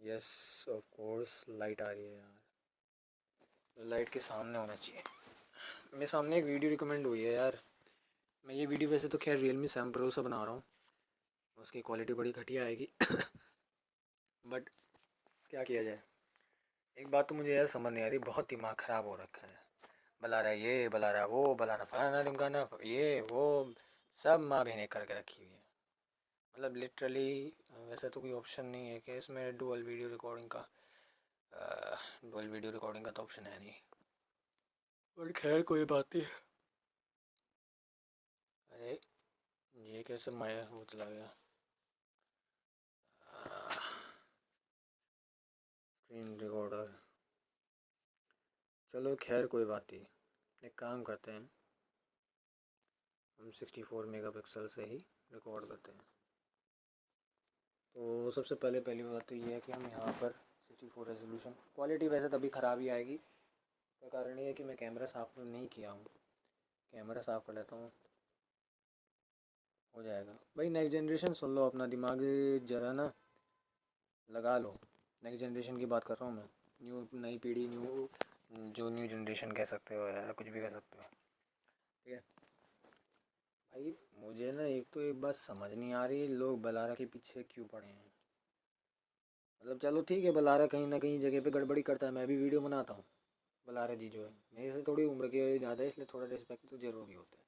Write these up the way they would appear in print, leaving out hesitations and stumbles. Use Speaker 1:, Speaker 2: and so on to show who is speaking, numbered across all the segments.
Speaker 1: Yes of course light आ रही है यार, लाइट के सामने होना चाहिए। मेरे सामने एक वीडियो रिकमेंड हुई है यार। मैं ये वीडियो वैसे तो खैर Realme 7 Pro से बना रहा हूँ, उसकी क्वालिटी बड़ी घटिया आएगी बट क्या किया जाए। एक बात तो मुझे यार समझ नहीं आ रही, बहुत दिमाग ख़राब हो रखा है। बला रहा है ये, बला रहा है वो, बलाना फलाना ढिमकाना, ये वो सब माँ बहने करके रखी हुई है। मतलब लिटरली वैसे तो कोई ऑप्शन नहीं है कि इसमें डुअल वीडियो रिकॉर्डिंग का, डुअल वीडियो रिकॉर्डिंग का तो ऑप्शन है नहीं, बट खैर कोई बात नहीं। अरे ये कैसे माया वो चला गया, स्क्रीन रिकॉर्डर। चलो खैर कोई बात नहीं, एक काम करते हैं, हम 64 मेगापिक्सल से ही रिकॉर्ड करते हैं। तो सबसे पहली बात तो ये है कि हम यहाँ पर 64 रेजोल्यूशन, क्वालिटी वैसे तभी ख़राब ही आएगी, का कारण ये है कि मैं कैमरा साफ़ नहीं किया हूँ। कैमरा साफ़ कर लेता हूँ, हो जाएगा भाई। नेक्स्ट जनरेशन सुन लो, अपना दिमाग जरा ना लगा लो। नेक्स्ट जनरेशन की बात कर रहा हूँ मैं, नई पीढ़ी, न्यू जनरेशन कह सकते हो या कुछ भी कह सकते हो, ठीक है भाई। मुझे ना एक बात समझ नहीं आ रही, लोग बलारा के पीछे क्यों पड़े हैं। मतलब चलो ठीक है, बलारा कहीं ना कहीं जगह पे गड़बड़ी करता है, मैं भी वीडियो बनाता हूँ। बलारा जी जो है मेरे से थोड़ी उम्र के ज़्यादा है, इसलिए थोड़ा रिस्पेक्ट तो ज़रूरी होता है।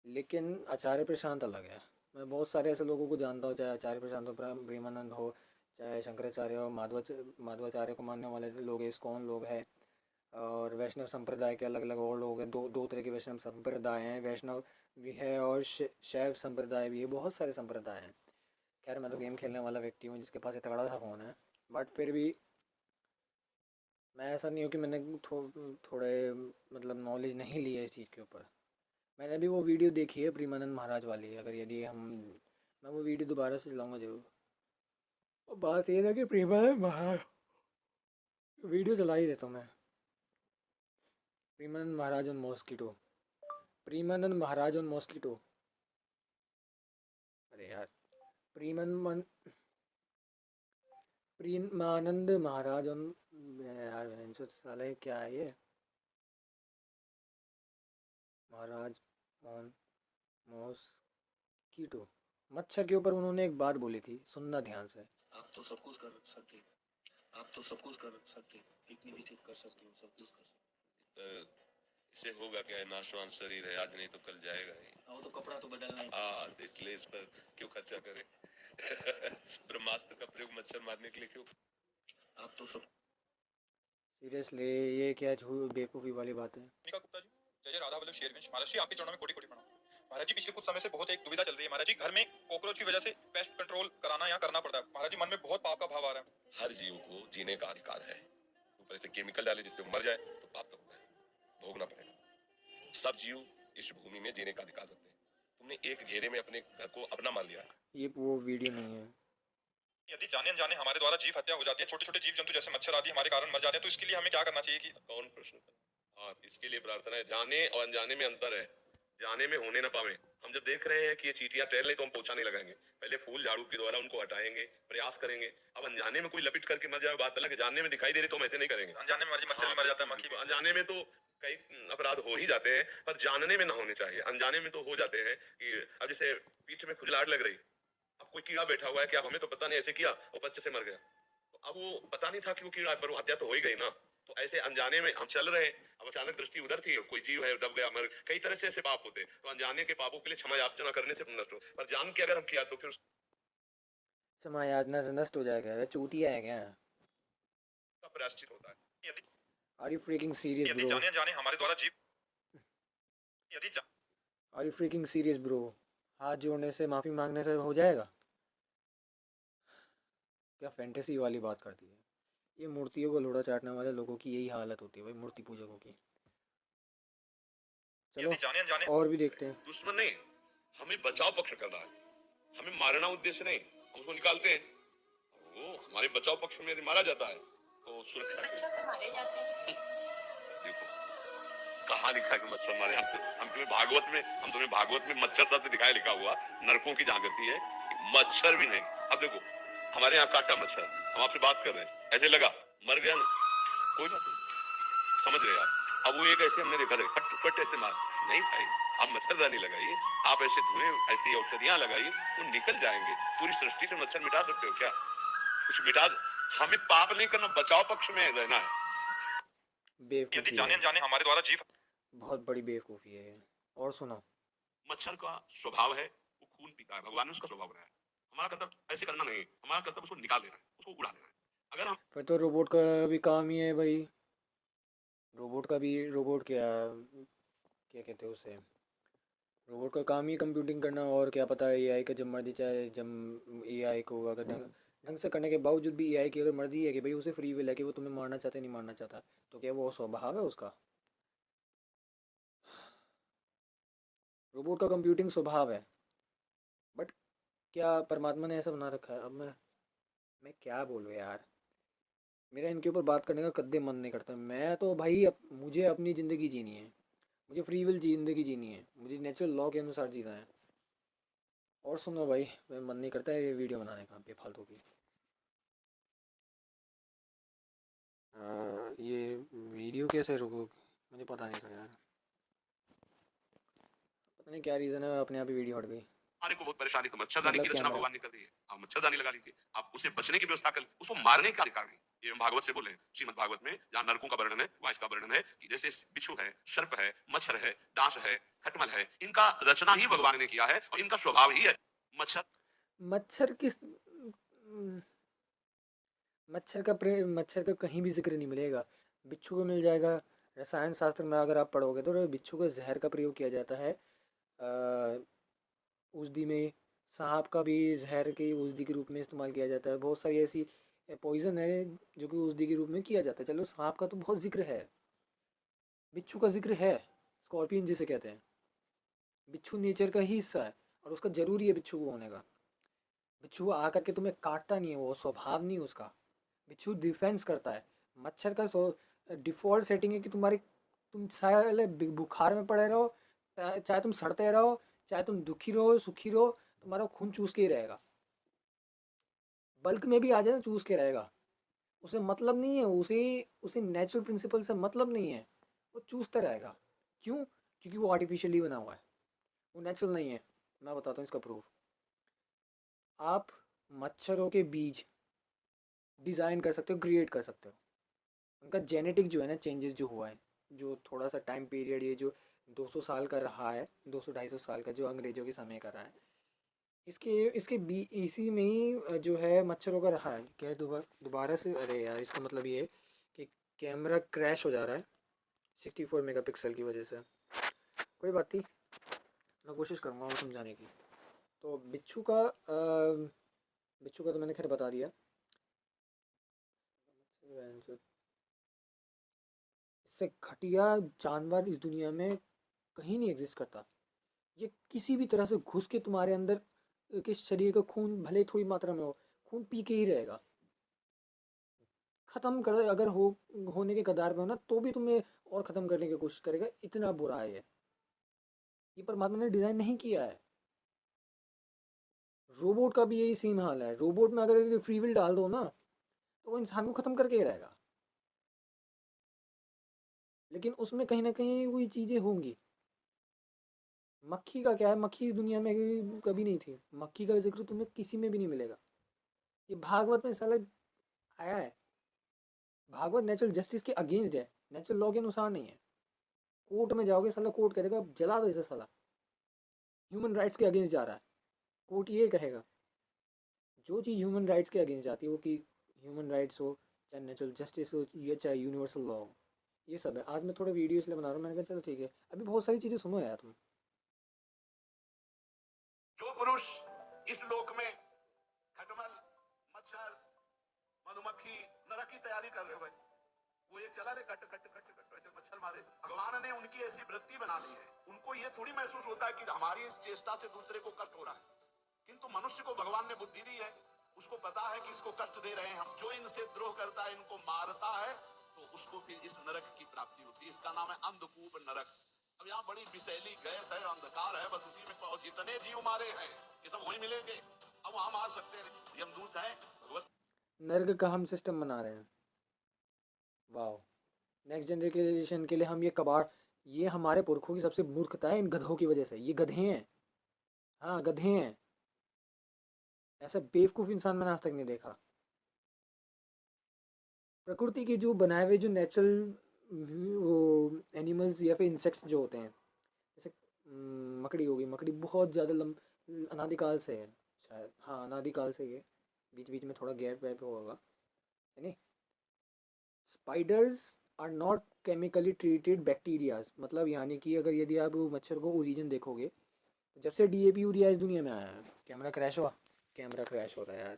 Speaker 1: लेकिन आचार्य प्रशांत अलग है। मैं बहुत सारे ऐसे लोगों को जानता हूँ, चाहे आचार्य प्रशांत हो, प्रेमानंद हो, चाहे शंकराचार्य हो, माधवाचार्य को मानने वाले लोग हैं, इस्कॉन लोग हैं, और वैष्णव संप्रदाय के अलग अलग और लोग हैं। दो तरह के वैष्णव संप्रदाय हैं, वैष्णव भी है और शैव संप्रदाय भी है, बहुत सारे संप्रदाय हैं। खैर मैं तो गेम खेलने वाला व्यक्ति हूँ जिसके पास एक तगड़ा सा फ़ोन है, बट फिर भी मैं ऐसा नहीं हूँ कि मैंने थोड़े मतलब नॉलेज नहीं ली है इस चीज़ के ऊपर। मैंने भी वो वीडियो देखी है प्रेमानंद महाराज वाली, अगर यदि हम, मैं वो वीडियो दोबारा से चलाऊँगा जरूर। और बात ये है कि प्रेमानंद महाराज, वीडियो चला ही देता हूँ मैं, Premanand Maharaj on mosquito, Premanand Maharaj on mosquito. अरे यार, प्रेमानंद प्रेमानंद महाराज ऑन, यार साला ये क्या है ये, महाराज ऑन मॉस्किटो, मच्छर के ऊपर उन्होंने एक बात बोली थी, सुनना ध्यान से।
Speaker 2: आप तो सब कुछ कर सकते हैं, आप तो सब कुछ कर सकते हैं, कितनी भी चीज कर सकते हो, सब कुछ कर सकते हैं। इससे होगा क्या है, नाशवान शरीर है, आज नहीं तो कल जाएगा ही। वो तो कपड़ा तो बदलना ही। हाँ, इसलिए इस पर क्यों खर्चा करें ब्रह्मास्त्र का प्रयोग मच्छर मारने के लिए क्यों। आप तो सब
Speaker 1: सीरियसली ये क्या झूठ बेवकूफ़ी वाली बात है।
Speaker 3: गुप्ता जी, जय जय राधा वल्लभ शेरवंश। महाराज जी आपके चरणों में कोटि कोटि प्रणाम। महाराज जी पिछले कुछ समय से बहुत एक दुविधा चल रही है महाराज जी, घर में कॉकरोच की वजह से पेस्ट कंट्रोल कराना या करना पड़ता है। महाराज जी मन में बहुत पाप का भाव आ रहा है।
Speaker 2: हर जीव को जीने का अधिकार है, ऊपर से केमिकल डाले जिससे वो मर जाए तो पाप तो होगा, भोगना पड़ेगा। सब जीव इस भूमि में जीने का अधिकार रखते हैं, तुमने एक घेरे में अपने घर को अपना मान लिया है।
Speaker 1: ये वो वीडियो नहीं है।
Speaker 3: यदि जाने अनजाने हमारे द्वारा जीव हत्या हो जाती है, छोटे छोटे जीव जंतु जैसे मच्छर आदि हमारे कारण मर जाते हैं, तो इसके लिए हमें क्या करना चाहिए कि।
Speaker 2: कौन प्रश्न था? हाँ, इसके लिए प्रार्थना है। जाने और अनजाने में अंतर है, जाने में होने ना पावे। हम जब देख रहे हैं कि ये चींटियां टहल रही तो हम पोछा नहीं लगाएंगे, पहले फूल झाड़ू के द्वारा उनको हटाएंगे, प्रयास करेंगे। अब अनजाने में कोई लपिट करके मर जाए बात अलग है, जानने में दिखाई दे रही तो हम ऐसे नहीं करेंगे।
Speaker 3: अनजाने में मच्छर भी मर जाता है, मक्खी भी।
Speaker 2: अनजाने में तो कई अपराध हो ही जाते हैं, पर जानने में ना होने चाहिए। अनजाने में तो हो जाते हैं कि अब जैसे पीठ में खुजलाहट लग रही, अब कोई कीड़ा बैठा हुआ है कि अब हमें तो पता नहीं, ऐसे किया वो बच्चे से मर गया, तो अब वो पता नहीं था कि वो कीड़ा, पर वो हत्या तो हो ही गई ना। तो ऐसे अनजाने में हम चल रहे हैं, अब अचानक दृष्टि उधर थी, कोई जीव है दब गया, मर, कई तरह से ऐसे पाप होते हैं। तो अनजाने के पापों के लिए क्षमा याचना करने से नष्ट हो, पर जान के अगर हम किया तो फिर
Speaker 1: क्षमा याचना से नष्ट हो जाएगा, वह चूतिया है क्या।
Speaker 2: उसका प्रायश्चित होता है।
Speaker 3: यदि
Speaker 1: आर यू फ्रीकिंग सीरियस
Speaker 3: यदि
Speaker 1: ब्रो,
Speaker 3: जाने अनजाने हमारे द्वारा जीव, यदि
Speaker 1: are you freaking serious bro, हाथ जोड़ने से माफ़ी मांगने से हो जाएगा क्या। फैंटेसी वाली बात करती है ये, मूर्तियों को लोड़ा चाटने वाले लोगों की यही हालत होती है भाई, मूर्ति पूजकों की। चलो
Speaker 3: यदि जाने अनजाने
Speaker 1: और भी देखते हैं।
Speaker 2: दुश्मन नहीं, हमें बचाव पक्ष करना है, हमें मारना उद्देश्य नहीं। हम उसको निकालते हैं, वो हमारे बचाव पक्ष में यदि मारा जाता है तो सुरक्षा। मच्छर मारे जाते हैं। देखो कहाँ लिखा है कि मच्छर मारे, हम तुम्हें भागवत में मच्छर शब्द दिखाया लिखा हुआ, नरकों की जहाँ गति है, मच्छर भी नहीं। अब देखो हमारे यहाँ काटा मच्छर, हम आपसे बात कर रहे हैं, ऐसे लगा मर गया ना, कोई बात नहीं, समझ रहे आप। अब वो एक ऐसे हमने देखा था फट फट ऐसे मार, नहीं भाई आप मच्छरदानी लगाइए, आप ऐसे धुएं ऐसी औषधियां लगाइए, वो निकल जाएंगे। पूरी सृष्टि से मच्छर मिटा सकते हो क्या? कुछ मिटा, हमें पाप नहीं करना, बचाव पक्ष में रहना है।
Speaker 3: यदि
Speaker 1: बेवकूफ़ी
Speaker 3: जाने
Speaker 1: है,
Speaker 3: अनजाने हमारे द्वारा जीव
Speaker 1: बहुत बड़ी बेवकूफ़ी है ये। और सुनो,
Speaker 2: मच्छर का स्वभाव है वो खून पीता है, भगवान ने उसका स्वभाव बनाया है। हमारा कर्तव्य ऐसे करना नहीं है, हमारा कर्तव्य उसको निकाल देना है, उसको उड़ा देना है। अगर हम
Speaker 1: फिर तो रोबोट का भी काम ही है भाई। रोबोट का भी, रोबोट क्या क्या कहते हैं उसे, रोबोट का काम ही कंप्यूटिंग करना। और क्या पता एआई का जब मर्जी चाहे, जब एआई को अगर ढंग ढंग से करने के बावजूद भी एआई की अगर मर्जी है कि भाई उसे फ्री विल है कि वो तुम्हें मारना चाहता है नहीं मारना चाहता, तो क्या वो स्वभाव है उसका? रोबोट का कंप्यूटिंग स्वभाव है, बट क्या परमात्मा ने ऐसा बना रखा है? अब मैं क्या बोलूँ यार, मेरा इनके ऊपर बात करने का कद्दे मन नहीं करता। मैं तो भाई मुझे अपनी ज़िंदगी जीनी है, मुझे फ्री विल ज़िंदगी जीनी है, मुझे नेचुरल लॉ के अनुसार जीना है। और सुनो भाई, मैं मन नहीं करता है ये वीडियो बनाने का बेफालतू की। ये वीडियो कैसे रुको, मुझे पता नहीं था यार, पता नहीं क्या रीज़न है, अपने आप ही वीडियो हट गई।
Speaker 2: हमारे को बहुत परेशानी, तो मच्छरदानी
Speaker 1: मतलब
Speaker 2: की रचना
Speaker 1: कैमरा,
Speaker 2: भगवान ने कर दी है, आप मच्छरदानी लगा लीजिए, आप उसे बचने की व्यवस्था कर, उसको मारने का अधिकार नहीं। ये हम भागवत से बोले हैं, श्रीमद् भागवत में जहाँ नरकों का वर्णन है, वहाँ इसका वर्णन है कि जैसे बिच्छू है, सर्प है, मच्छर है, डांस है, खटमल है, इनका रचना ही भगवान ने किया है और इनका स्वभाव ही है। मच्छर
Speaker 1: मच्छर किस मच्छर का कहीं भी जिक्र नहीं मिलेगा। बिच्छू को मिल जाएगा। रसायन शास्त्र में अगर आप पढ़ोगे तो बिच्छू को जहर का प्रयोग किया जाता है। औषधि में सांप का भी जहर के औषधि के रूप में इस्तेमाल किया जाता है। बहुत सारी ऐसी पॉइजन है जो कि औषधि के रूप में किया जाता है। चलो सांप का तो बहुत जिक्र है, बिच्छू का जिक्र है, स्कॉर्पियन जिसे कहते हैं। बिच्छू नेचर का ही हिस्सा है और उसका जरूरी है बिच्छू को होने का। बिच्छू आकर के तुम्हें काटता नहीं है, वो स्वभाव नहीं है उसका। बिच्छू डिफेंस करता है। मच्छर का डिफ़ॉल्ट सेटिंग है कि तुम साले बुखार में पड़े रहो, चाहे तुम सड़ते रहो, चाहे तुम दुखी रहो सुखी रहो, तुम्हारा खून चूस के ही रहेगा। बल्क में भी आ जाए ना, चूस के रहेगा। उसे मतलब नहीं है, उसे उसे नेचुरल प्रिंसिपल से मतलब नहीं है, वो चूसता रहेगा। क्यों? क्योंकि वो आर्टिफिशियली बना हुआ है, वो नेचुरल नहीं है। मैं बताता हूँ इसका प्रूफ। आप मच्छरों के बीज डिज़ाइन कर सकते हो, क्रिएट कर सकते हो। उनका जेनेटिक जो है ना, चेंजेस जो हुआ है, जो थोड़ा सा टाइम पीरियड, ये जो 200 साल का रहा है, 200-250 साल का जो अंग्रेज़ों के समय का रहा है, इसके इसके बी इसी में ही जो है मच्छरों का रहा है। क्या है, दोबारा से, अरे यार इसका मतलब ये है कि कैमरा क्रैश हो जा रहा है 64 मेगापिक्सल की वजह से। कोई बात नहीं, मैं कोशिश करूँगा वो समझाने की। तो बिच्छू का तो मैंने खैर बता दिया। इससे घटिया जानवर इस दुनिया में कहीं नहीं एग्जिस्ट करता। ये किसी भी तरह से घुस के तुम्हारे अंदर के शरीर का खून भले थोड़ी मात्रा में हो, खून पी के ही रहेगा। ख़त्म कर, अगर होने के कगार पे हो ना, तो भी तुम्हें और ख़त्म करने की कोशिश करेगा। इतना बुरा है ये परमात्मा ने डिज़ाइन नहीं किया है। रोबोट का भी यही सेम हाल है। रोबोट में अगर फ्री विल डाल दो ना, तो वो इंसान को ख़त्म करके ही रहेगा। लेकिन उसमें कहीं ना कहीं वही चीज़ें होंगी। मक्खी का क्या है, मक्खी इस दुनिया में कभी नहीं थी। मक्खी का जिक्र तुम्हें किसी में भी नहीं मिलेगा। ये भागवत में साला आया है। भागवत नेचुरल जस्टिस के अगेंस्ट है, नेचुरल लॉ के अनुसार नहीं है। कोर्ट में जाओगे, साला कोर्ट कहेगा जला दो इसे, साला ह्यूमन राइट्स के अगेंस्ट जा रहा है। कोर्ट ये कहेगा। जो चीज़ ह्यूमन राइट्स के अगेंस्ट जाती है, वो कि ह्यूमन राइट्स हो, चाहे नेचुरल जस्टिस हो, या चाहे यूनिवर्सल लॉ हो, ये सब है। आज मैं थोड़ा वीडियो इसलिए बना रहा हूँ, मैंने कहा चलो ठीक है, अभी बहुत सारी चीज़ें सुनो यार तुम।
Speaker 2: जो पुरुष इस लोक में खटमल, मच्छर, मधुमक्खी, नरक की तैयारी कर रहे हो भाई, वो ये चला रे कट कट कट कट ऐसे मच्छर मारे, भगवान ने उनकी ऐसी वृत्ति बना दी है। उनको ये थोड़ी महसूस होता है कि हमारी इस चेष्टा से दूसरे को कष्ट हो रहा है। किंतु मनुष्य को भगवान ने बुद्धि दी है, उसको पता है कि इसको कष्ट दे रहे हैं हम। जो इनसे द्रोह करता है, इनको मारता है, तो उसको फिर इस नरक की प्राप्ति होती है। इसका नाम है अंधकूप नरक। अब यहाँ बड़ी विषैली गैस है, अंधकार है, बस उसी में जितने जीव मारे हैं ये सब वही मिलेंगे। अब वहां मार सकते हैं, यमदूत है, भगवत
Speaker 1: नर्क का हम सिस्टम बना रहे हैं। वाह, नेक्स्ट जनरेशन के लिए हम ये कबाड़, ये हमारे पुरखों की सबसे मूर्खता है इन गधों की वजह से। ये गधे हैं, हाँ गधे हैं। ऐसा बेवकूफ़ इंसान मैंने आज तक नहीं देखा। प्रकृति के जो बनाए हुए जो नेचुरल वो एनिमल्स या फिर इंसेक्ट्स जो होते हैं, जैसे मकड़ी होगी, मकड़ी बहुत ज़्यादा अनादिकाल से है शायद, हाँ अनादिकाल से ये, बीच बीच में थोड़ा गैप वैप होगा, है नहीं। Spiders are not chemically treated bacterias, मतलब यानी कि अगर यदि आप मच्छर को ओरिजिन देखोगे, तो जब से डीएपी यूरिया इस दुनिया में आया है। कैमरा क्रैश हुआ, कैमरा क्रैश हो रहा है यार,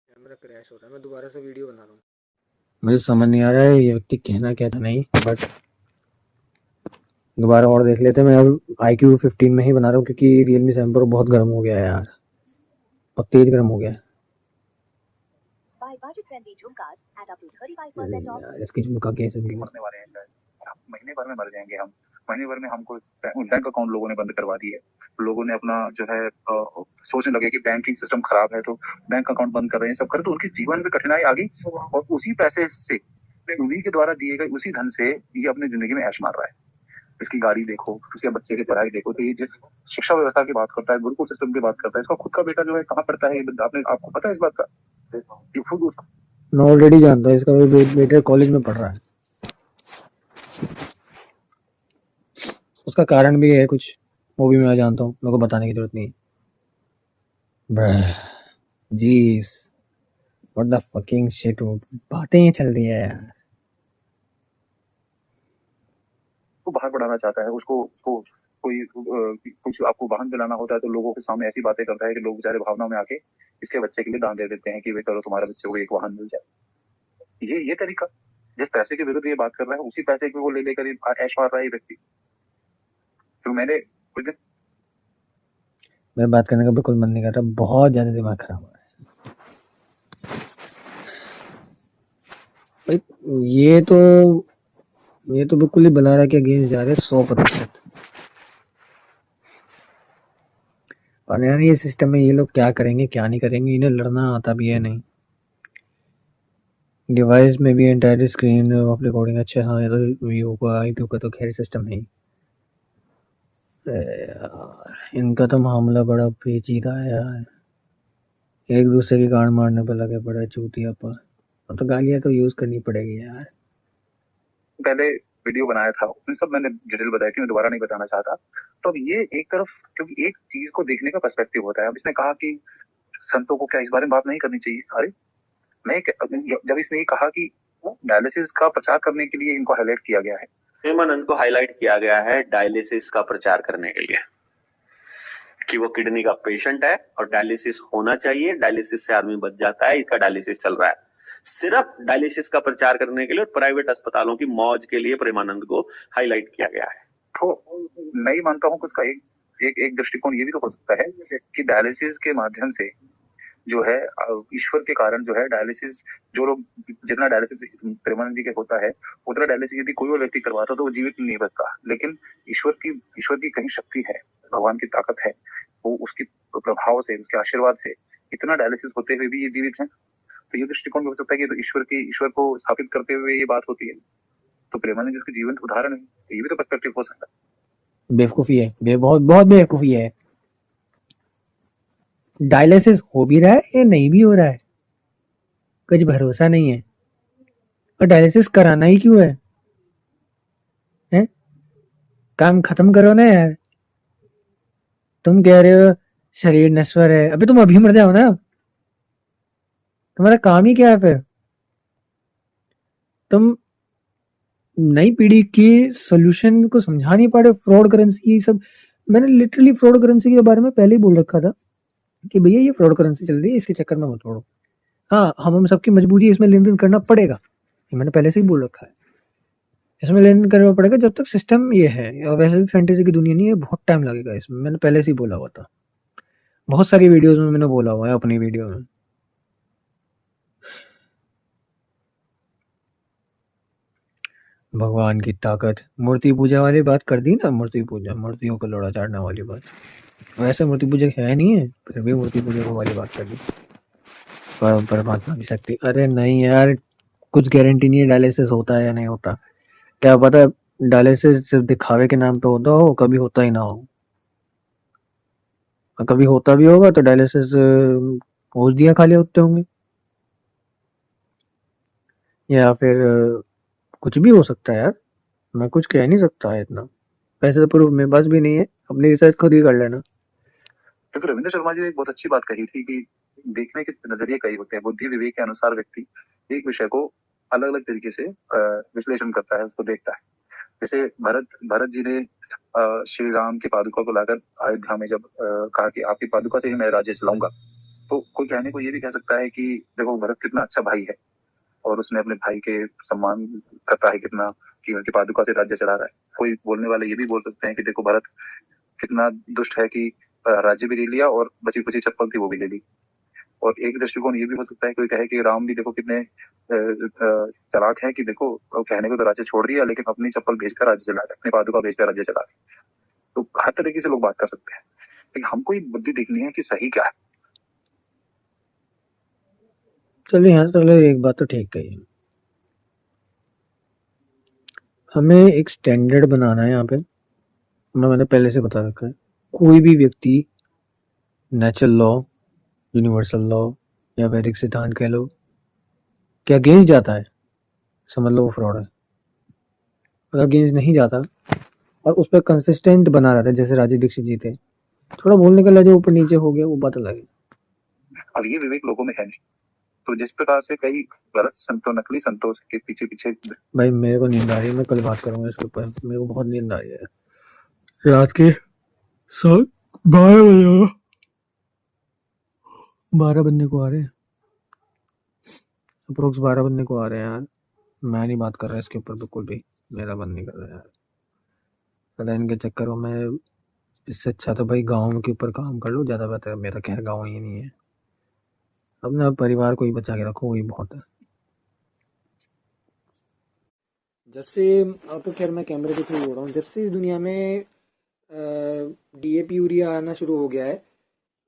Speaker 1: कैमरा क्रैश हो रहा है। मैं दोबारा से वीडियो बना रहा हूँ। मुझे समझ नहीं आ रहा है ये व्यक्ति कहना क्या था, नहीं बट दोबारा और देख लेते हैं। मैं अब IQ 15 में ही बना रहा हूँ क्योंकि Realme 7 Pro बहुत गर्म हो गया है यार, बहुत तेज गर्म हो गया है यार। इसकी झुमका कैसे
Speaker 4: मरने वाले हैं शायद, महीने भर में मर जाएंगे हम। महीने भर में हमको बैंक अकाउंट लोगों ने बंद करवा दिए। लोगों ने अपना जो है सोचने लगे कि बैंकिंग सिस्टम खराब है तो बैंक अकाउंट बंद कर रहे हैं, सब कर, तो उनके जीवन में कठिनाई आ गई और उसी पैसे से, उन्हीं के द्वारा दिए गए उसी धन से ये अपनी जिंदगी में ऐश मार रहा है। इसकी गाड़ी देखो, उसके बच्चे की पढ़ाई देखो, तो ये जिस शिक्षा व्यवस्था की बात करता है, गुरुकुल सिस्टम की बात करता है, इसका खुद का बेटा जो है कहाँ पढ़ता है, आपको पता है इस बात का? ये खुद उसका,
Speaker 1: मैं ऑलरेडी जानता हूँ, इसका बेटा कॉलेज में पढ़ रहा है। उसका कारण भी है कुछ, वो भी मैं जानता हूँ, मेरे को बताने की जरूरत नहीं। जीस व्हाट द फकिंग शिट, बातें ही चल रही है यार।
Speaker 4: वो बाहर बढ़ाना चाहता है, उसको कोई कुछ आपको वाहन दिलाना होता है तो लोगों के सामने ऐसी बातें करता है कि लोग बेचारे भावनाओं में आके इसके बच्चे के लिए दान दे देते हैं कि वे करो तुम्हारे बच्चे को एक वाहन मिल जाए। ये तरीका, जिस पैसे के विरुद्ध ये बात कर रहा है उसी पैसे को वो ले लेकर ऐश मार रहा है व्यक्ति। तो मैंने कुछ दिन,
Speaker 1: मैं बात करने का बिल्कुल मन नहीं कर रहा, बहुत ज्यादा दिमाग खराब हो रहा है भाई। ये तो बिल्कुल ही बलारा के अगेंस्ट जा रहे 100%। और यार ये सिस्टम में ये लोग क्या करेंगे क्या नहीं करेंगे, इन्हें लड़ना आता भी है नहीं। डिवाइस में भी एंटायर स्क्रीन ऑफ रिकॉर्डिंग, अच्छा हाँ ये तो वीवो का IQ का तो खैर सिस्टम है। यार इनका तो मामला बड़ा पेचीदा है यार, एक दूसरे की गांड मारने पर लगे पड़े चूतिया पर, तो गालियां तो यूज करनी पड़ेगी यार।
Speaker 4: पहले वीडियो बनाया था उसमें सब मैंने डिटेल बताई थी, मैं दोबारा नहीं बताना चाहता। तो अब ये एक तरफ, क्योंकि एक चीज को देखने का पर्सपेक्टिव होता है। अब इसने कहा कि संतों को क्या इस बारे में बात नहीं करनी चाहिए? अरे जब इसने कहा कि डायलिसिस का प्रचार करने के लिए इनको हाईलाइट किया गया है,
Speaker 5: हेमानंद को हाईलाइट किया गया है डायलिसिस का प्रचार करने के लिए कि वो किडनी का पेशेंट है और डायलिसिस होना चाहिए, डायलिसिस से आदमी बच जाता है, इसका डायलिसिस चल रहा है। सिर्फ डायलिसिस का प्रचार करने के लिए और प्राइवेट अस्पतालों की मौज के लिए प्रेमानंद को हाईलाइट किया गया है।
Speaker 4: तो मैं ही मानता हूँ कि उसका एक दृष्टिकोण ये भी तो हो सकता है कि डायलिसिस के माध्यम से जो है ईश्वर के कारण जो है डायलिसिस, जो लोग जितना डायलिसिस प्रेमानंद जी के होता है उतना डायलिसिस यदि कोई और व्यक्ति करवाता तो वो जीवित नहीं बचता। लेकिन ईश्वर की कहीं शक्ति है, भगवान की ताकत है, वो उसके प्रभाव से, उसके आशीर्वाद से इतना डायलिसिस होते हुए भी ये जीवित है। तो ये दृष्टिकोण भी हो सकता है कि तो ईश्वर को स्थापित करते हुए ये बात होती है। तो प्रेमानंद जी उसके जीवंत उदाहरण है, तो ये भी तो पर्सपेक्टिव हो सकता है।
Speaker 1: बेवकूफी है, बहुत बहुत बेवकूफी है। डायलिसिस हो भी रहा है या नहीं भी हो रहा है, कुछ भरोसा नहीं है। और डायलिसिस कराना ही क्यों है? काम खत्म करो ना यार। तुम कह रहे हो शरीर नश्वर है, अभी तुम अभी मर जाओ ना, तुम्हारा काम ही क्या है फिर? तुम नई पीढ़ी के सॉल्यूशन को समझा नहीं पा रहे। फ्रॉड करेंसी सब, मैंने लिटरली फ्रॉड करेंसी के बारे में पहले ही बोल रखा था कि भैया ये फ्रॉड करेंसी चल रही है, इसके चक्कर में मत पड़ो। हाँ, हम सबकी मजबूरी है, इसमें लेन देन करना पड़ेगा, ये मैंने पहले से ही बोल रखा है। इसमें लेन देन करना पड़ेगा जब तक सिस्टम ये है, और वैसे भी फैंटेसी की दुनिया नहीं है, बहुत टाइम लगेगा इसमें, मैंने पहले से ही बोला हुआ था। बहुत सारी वीडियोस में मैंने बोला हुआ है, अपनी वीडियो में। भगवान की ताकत, मूर्ति पूजा वाली बात कर दी ना, मूर्ति पूजा, मूर्तियों को लोड़ा चाटने वाली बात। वैसे मूर्ति पूजा है नहीं है, फिर भी मूर्ति पूजा वाली बात कर दी। परमात्मा की शक्ति। अरे नहीं यार, कुछ गारंटी नहीं है डायलिसिस होता है या नहीं होता। क्या पता डायलिसिस सिर्फ दिखावे के नाम पे होता हो, कभी होता ही ना हो। और कभी होता भी होगा तो डायलिसिस औषधियाँ खाली होते होंगे, या फिर कुछ भी हो सकता है यार। मैं कुछ कह नहीं सकता है इतना। पैसे तो प्रूफ मेरे पास भी नहीं है, अपनी रिसर्च खुद ही कर लेना।
Speaker 4: क्योंकि रविंद्र शर्मा जी ने एक बहुत अच्छी बात कही थी कि देखने के नजरिए कई होते हैं। बुद्धि विवेक के अनुसार व्यक्ति एक विषय को अलग अलग तरीके से विश्लेषण करता है, उसको देखता है। जैसे भरत जी ने श्री राम की पादुका को लाकर अयोध्या में जब कहा कि आपकी पादुका से ही मैं राज्य चलाऊंगा, तो कोई कहने को ये भी कह सकता है कि देखो भरत कितना अच्छा भाई है और उसने अपने भाई के सम्मान करता है कितना, कि उनकी पादुका से राज्य चला रहा है। कोई बोलने वाले ये भी बोल सकते हैं कि देखो भरत कितना दुष्ट है कि राज्य भी ले लिया और बची खुची चप्पल थी वो भी ले ली। और एक दृष्टिकोण ये भी हो सकता है, कोई कहे कि राम भी देखो कितने चालाक है कि देखो कहने को तो राज्य छोड़ दिया लेकिन अपनी चप्पल भेजकर राज्य चला रहे, अपनी पादुका भेजकर राज्य चला रहे। तो हर तरीके से लोग बात कर सकते हैं, लेकिन हमको ये बुद्धि देखनी है कि सही क्या है।
Speaker 1: चलिए यहाँ चलो, एक बात तो ठीक कही, हमें एक स्टैंडर्ड बनाना है यहाँ पे। मैंने पहले से बता रखा है, कोई भी व्यक्ति नेचुरल लॉ, यूनिवर्सल लॉ या वैदिक सिद्धांत कह लो क्या अगेंस्ट जाता है, समझ लो वो फ्रॉड है। अगर अगेंस्ट नहीं जाता और उस पर कंसिस्टेंट बना रहता है, जैसे राजीव दीक्षित जी थे, थोड़ा बोलने का लहजा ऊपर नीचे हो गया वो बात अलग है।
Speaker 4: अब ये विवेक लोगों में है नहीं, तो जिस प्रकार से कई गलत संतों, नकली संतों के पीछे पीछे।
Speaker 1: भाई मेरे को नींद आ रही है, मैं कल बात करूंगा इसके ऊपर, मेरे को बहुत नींद आ रही है। रात के 12 बजे, 12 बनने को आ रहे हैं, अप्रोक्स 12 बनने को आ रहे हैं यार। मैं नहीं बात कर रहा इसके ऊपर बिल्कुल भी, मेरा मन नहीं कर रहा यार। पता इनके चक्करों में, इससे अच्छा तो भाई गाँव के ऊपर काम कर लो, ज़्यादा बेहतर है। मेरा खैर गाँव ही नहीं है, अपना परिवार को ही बचा के रखो, वही बहुत है। जब से, अब तो खैर मैं कैमरे के थ्रू हो रहा हूँ, जब से इस दुनिया में DAP यूरिया आना शुरू हो गया है,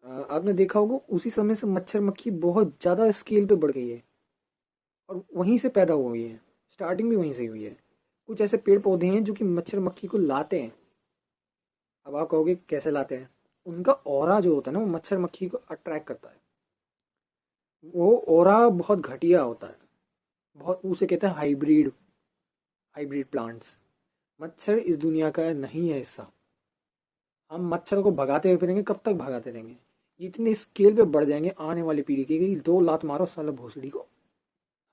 Speaker 1: आपने देखा होगा उसी समय से मच्छर मक्खी बहुत ज़्यादा स्केल पे बढ़ गई है और वहीं से पैदा हुई है, स्टार्टिंग भी वहीं से हुई है। कुछ ऐसे पेड़ पौधे हैं जो कि मच्छर मक्खी को लाते हैं। अब आप कहोगे कैसे लाते हैं, उनका ऑरा जो होता है ना वो मच्छर मक्खी को अट्रैक्ट करता है। वो ऑरा बहुत घटिया होता है, बहुत, उसे कहते हैं हाइब्रिड प्लांट्स। मच्छर इस दुनिया का नहीं है हिस्सा। हम मच्छर को भगाते हुए फिरेंगे, कब तक भगाते रहेंगे? इतने स्केल पे बढ़ जाएंगे आने वाली पीढ़ी की, 2 लात मारो साला भोसड़ी को,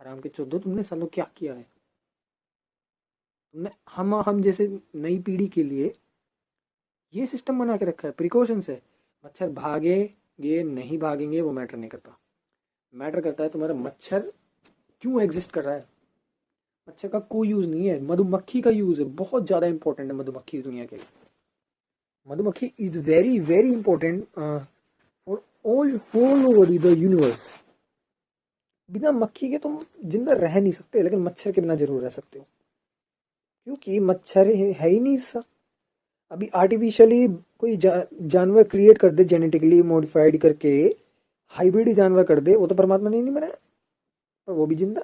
Speaker 1: हराम के चौधो, तुमने सालों क्या किया है तुमने। हम जैसे नई पीढ़ी के लिए ये सिस्टम बना के रखा है प्रिकॉशन से। मच्छर भागेंगे नहीं भागेंगे वो मैटर नहीं करता, मैटर करता है तुम्हारा मच्छर क्यों एग्जिस्ट कर रहा है। मच्छर का कोई यूज़ नहीं है, मधुमक्खी का यूज़ है, बहुत ज़्यादा इंपॉर्टेंट है मधुमक्खी इस दुनिया के लिए। मधुमक्खी is very very important for whole over the universe. बिना मक्खी के तुम जिंदा रह नहीं सकते, लेकिन मच्छर के बिना जरूर रह सकते हो, क्योंकि मच्छर है ही नहीं हिस्सा। अभी आर्टिफिशियली कोई जानवर क्रिएट कर दे, जेनेटिकली मॉडिफाइड करके हाइब्रिड जानवर कर दे, वो तो परमात्मा ने नहीं बनाया, पर वो भी जिंदा।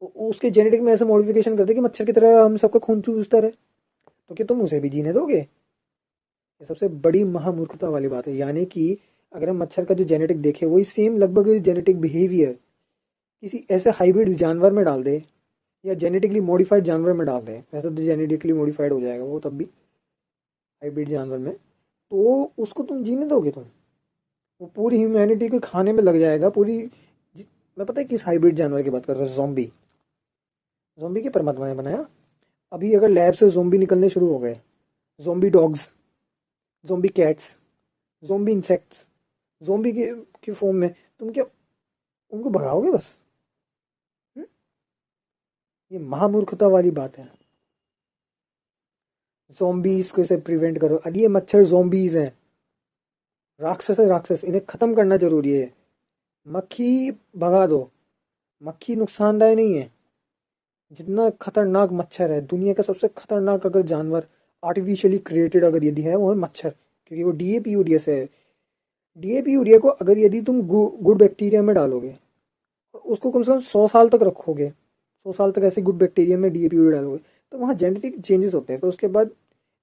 Speaker 1: उसके जेनेटिक में ऐसे मॉडिफिकेशन कर दे कि मच्छर की तरह हम सबका खून चूसता रहे, तो क्या तुम उसे भी जीने दोगे? ये सबसे बड़ी महामूर्खता वाली बात है। यानी कि अगर हम मच्छर का जो जेनेटिक देखें वही सेम लगभग जेनेटिक बिहेवियर किसी ऐसे हाइब्रिड जानवर में डाल दे या जेनेटिकली मॉडिफाइड जानवर में डाल दे, वैसे तो जेनेटिकली मॉडिफाइड हो जाएगा वो तब भी हाइब्रिड जानवर में, तो उसको तुम जीने दोगे? तुम, वो पूरी ह्यूमैनिटी को खाने में लग जाएगा पूरी। मैं पता है किस हाइब्रिड जानवर की बात कर रहा हूँ, ज़ॉम्बी के परमात्मा ने बनाया। अभी अगर लैब से ज़ॉम्बी निकलने शुरू हो गए, zombie dogs, zombie cats, zombie insects, zombie के फॉर्म में, तुम क्या उनको भगाओगे बस? ये महामूर्खता वाली बात है। ज़ॉम्बीज को इसे प्रिवेंट करो। अरे ये मच्छर ज़ॉम्बीज हैं, राक्षस है राक्षस, इन्हें ख़त्म करना जरूरी है। मक्खी भगा दो, मक्खी नुकसानदायक नहीं है। जितना खतरनाक मच्छर है, दुनिया का सबसे खतरनाक अगर जानवर आर्टिफिशियली क्रिएटेड अगर यदि है वो है मच्छर, क्योंकि वो DAP यूरिया से डीएपी यूरिया को अगर यदि तुम गुड बैक्टीरिया में डालोगे, उसको कम से कम 100 साल तक रखोगे, 100 साल तक ऐसे गुड बैक्टीरिया में डीएपी यूरिया डालोगे, तो वहाँ जेनेटिक चेंजेस होते हैं। फिर उसके बाद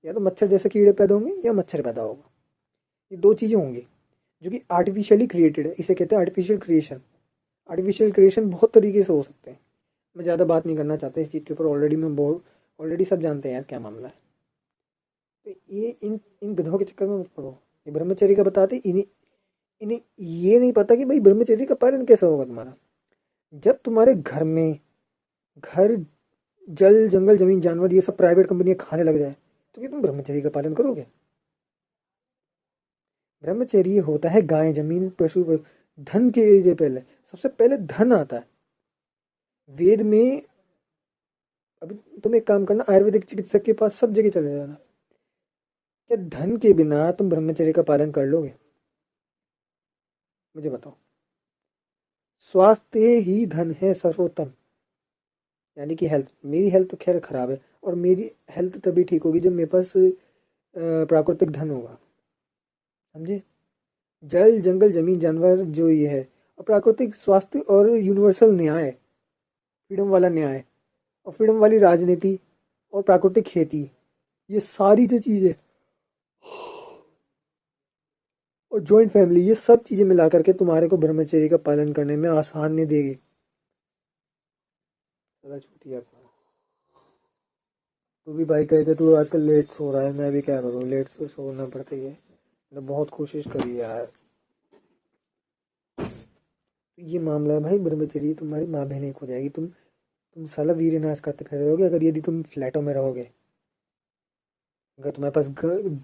Speaker 1: या तो मच्छर जैसे कीड़े पैदा होंगे या मच्छर पैदा होगा। ये दो चीज़ें होंगी जो कि आर्टिफिशियली क्रिएटेड है। इसे कहते हैं आर्टिफिशियल क्रिएशन। आर्टिफिशियल क्रिएशन बहुत तरीके से हो सकते हैं। मैं ज़्यादा बात नहीं करना चाहता इस चीज़ के ऊपर, ऑलरेडी सब जानते हैं यार क्या मामला है। तो ये इन गधों के चक्कर में मत पड़ो। ये ब्रह्मचर्य का बताते, इन्हें ये नहीं पता कि भाई ब्रह्मचर्य का पालन कैसे होगा तुम्हारा। जब तुम्हारे घर में जल जंगल जमीन जानवर ये सब प्राइवेट कंपनियां खाने लग जाए तो क्या तुम ब्रह्मचर्य का पालन करोगे? ब्रह्मचर्य होता है गाय जमीन पशु धन के पहले, सबसे पहले धन आता है वेद में। अभी तुम एक काम करना, आयुर्वेदिक चिकित्सक के पास सब जगह चले जाना। क्या धन के बिना तुम ब्रह्मचर्य का पालन कर लोगे? मुझे बताओ। स्वास्थ्य ही धन है सर्वोत्तम, यानी कि हेल्थ। मेरी हेल्थ तो खैर ख़राब है, और मेरी हेल्थ तभी ठीक होगी जब मेरे पास प्राकृतिक धन होगा, समझे? जल जंगल जमीन जानवर जो ये है, और प्राकृतिक स्वास्थ्य और यूनिवर्सल न्याय, फ्रीडम वाला न्याय और फ्रीडम वाली राजनीति और प्राकृतिक खेती, ये सारी जो चीज़ें और जॉइंट फैमिली, ये सब चीज़ें मिला करके तुम्हारे को ब्रह्मचर्य का पालन करने में आसान नहीं देगी। तू भी भाई कहते तू आजकल लेट सो रहा है, मैं भी क्या करूँ, लेट तो सोना पड़ता ही है। मैंने बहुत कोशिश करी यार। ये मामला है भाई, ब्रह्मचर्य तुम्हारी माँ बहन एक हो जाएगी। तुम साला वीर नाश करते फिर रहोगे अगर यदि तुम फ्लैटों में रहोगे। अगर तुम्हारे पास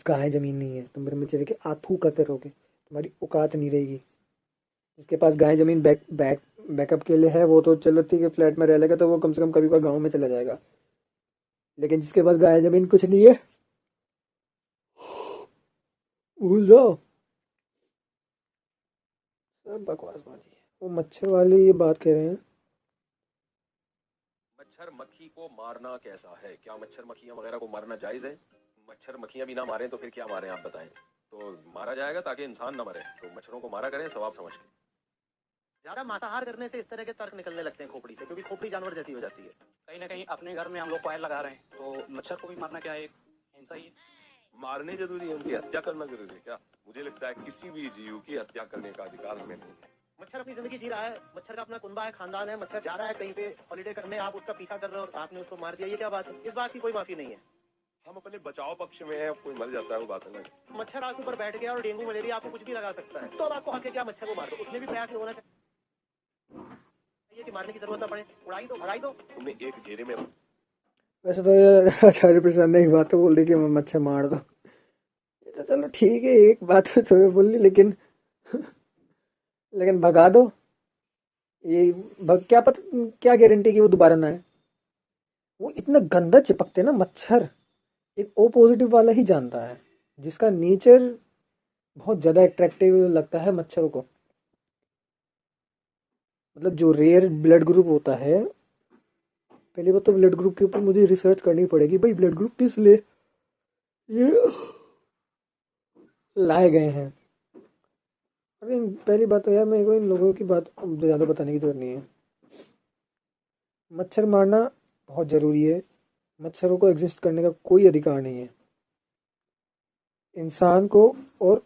Speaker 1: गाय जमीन नहीं है, तुम ब्रह्मचर्य के आथू करते रहोगे, तुम्हारी औकात नहीं रहेगी। जिसके पास गाय जमीन बैकअप के लिए है वो तो चलो ठीक है, फ्लैट में रह लेगा तो वो कम से कम कभी गाँव में चला जाएगा। लेकिन जिसके पास गाय जमीन कुछ नहीं है, भूल जाओ, सब बकवासबाजी है। वो मच्छर वाले ये बात कह रहे हैं,
Speaker 6: मच्छर मक्खी को मारना कैसा है? क्या मच्छर मक्खियां वगैरह को मारना जायज है? मच्छर मक्खियां भी ना मारें तो फिर क्या मारें, आप बताएं। तो मारा जाएगा ताकि इंसान ना मरे, तो मच्छरों को मारा करें सवाब समझ के।
Speaker 7: ज्यादा मांसाहार करने से इस तरह के तर्क निकलने लगते हैं खोपड़ी से, क्योंकि खोपड़ी जानवर जैसी हो जाती है। कहीं ना कहीं अपने घर में हम लोग कॉयल लगा रहे हैं, तो मच्छर को भी मारना क्या है, एक हिंसा ही है।
Speaker 6: मारने जरूरी है, उनकी हत्या करना जरूरी है क्या? मुझे लगता है किसी भी जीव की हत्या करने का अधिकार हमें नहीं है।
Speaker 7: मच्छर अपनी जिंदगी जी रहा है, मच्छर का अपना कुनबा है, खानदान है। मच्छर जा रहा है कहीं पे हॉलीडे करने, आप उसका पीछा कर रहे हो और आपने उसको मार दिया, ये क्या बात है? इस बात की कोई माफी नहीं है।
Speaker 6: हम अपने बचाव पक्ष में है, कोई मर जाता है वो बात अलग है।
Speaker 7: मच्छर आपके ऊपर बैठ गया और डेंगू मलेरिया आपको कुछ भी लगा सकता है, तो अब आपको हक है क्या मच्छर को मार दो? उसमें भी प्रयास नहीं होना चाहिए कि मारने की जरूरत ना पड़े, उड़ाई दो, हराई दो।
Speaker 6: तुमने एक घेरे में।
Speaker 1: वैसे तो यार आचार्य प्रसाद ने एक बात तो बोल दी कि मैं मच्छर मार दो, तो चलो ठीक है, एक बात तो तुम्हें बोल ली, लेकिन भगा दो। ये क्या पता, क्या गारंटी कि वो दोबारा ना आए। वो इतना गंदा चिपकते ना मच्छर, एक ओ पॉजिटिव वाला ही जानता है, जिसका नेचर बहुत ज़्यादा अट्रैक्टिव लगता है मच्छरों को। मतलब जो रेयर ब्लड ग्रुप होता है, पहले बात तो ब्लड ग्रुप के ऊपर मुझे रिसर्च करनी पड़ेगी भाई, ब्लड ग्रुप किस लिए ये लाए गए हैं। अरे पहली बात तो यार, मेरे को इन लोगों की बात ज़्यादा बताने की जरूरत नहीं है। मच्छर मारना बहुत ज़रूरी है, मच्छरों को एग्जिस्ट करने का कोई अधिकार नहीं है इंसान को। और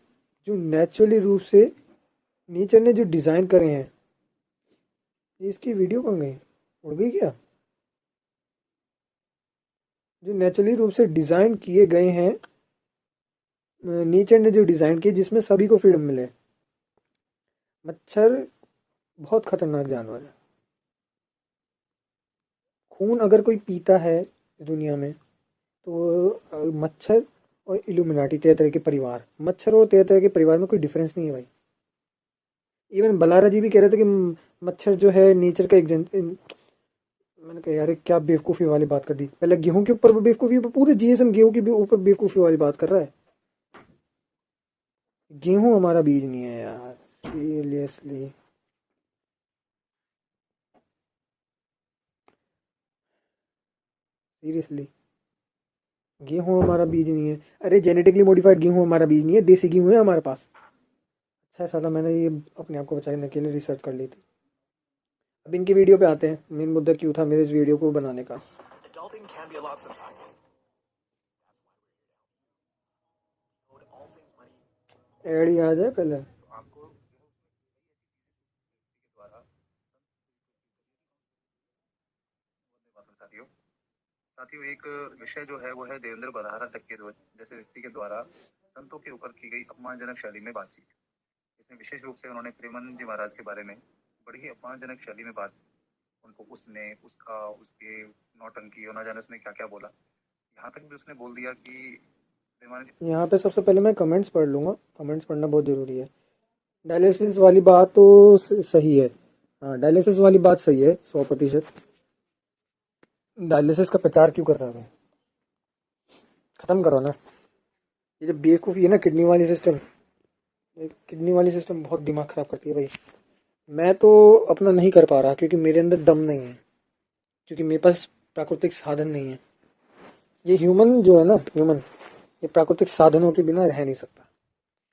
Speaker 1: जो नेचुरली रूप से नेचर ने जो डिज़ाइन करे हैं, इसकी वीडियो कहाँ गई, उड़ गई क्या? जो नेचुरली रूप से डिज़ाइन किए गए हैं, नेचर ने जो डिज़ाइन किए जिसमें सभी को फ्रीडम मिले। मच्छर बहुत खतरनाक जानवर है। खून अगर कोई पीता है दुनिया में तो मच्छर और इल्यूमिनाटी, 13 के परिवार, मच्छर और 13 के परिवार में कोई डिफरेंस नहीं है भाई। इवन बलारा जी भी कह रहे थे कि मच्छर जो है नेचर का एक मैंने कहा यार क्या बेवकूफ़ी वाली बात कर दी। पहले गेहूं के ऊपर बेवकूफ़ी, पूरे जीएसएम गेहूं के ऊपर बेवकूफ़ी वाली बात कर रहा है। गेहूं हमारा बीज नहीं है यार, सीरियसली। गेहूं हमारा बीज नहीं है। अरे जेनेटिकली मॉडिफाइड गेहूं हमारा बीज नहीं है, देसी गेहूं है हमारे पास। 6 साल मैंने ये अपने आप को बचाने के लिए रिसर्च कर ली थी। अब इनकी वीडियो पे आते हैं। मेन मुद्दा क्यों था मेरे इस वीडियो को बनाने का। एड ही आ जाए पहले।
Speaker 4: आपको द्वारा साथियों साथियों एक विषय जो है वो है देवेंद्र बलहारा तक के जैसे व्यक्ति के द्वारा संतों के ऊपर की गई अपमानजनक शैली में बातचीत। इसमें विशेष रूप से उन्होंने प्रेमानंद जी महाराज के बारे में बड़ी ही अपमानजनक शैली में बात, उनको उसने उसका उसके नौटंकी और ना जाने उसने क्या क्या बोला। यहाँ तक भी उसने बोल दिया कि प्रेमानंद
Speaker 1: यहाँ पे सबसे पहले मैं कमेंट्स पढ़ लूँगा। कमेंट्स पढ़ना बहुत ज़रूरी है। डायलिसिस वाली बात तो सही है। हाँ, डायलिसिस वाली बात सही है 100%। डायलिसिस का प्रचार क्यों कर रहा है? ख़त्म करो ना ये जो बेवकूफ़ी है ना किडनी वाली सिस्टम। किडनी वाली सिस्टम बहुत दिमाग ख़राब करती है भाई। मैं तो अपना नहीं कर पा रहा क्योंकि मेरे अंदर दम नहीं है, क्योंकि मेरे पास प्राकृतिक साधन नहीं है। ये ह्यूमन जो है ना, ह्यूमन ये प्राकृतिक साधनों के बिना रह नहीं सकता।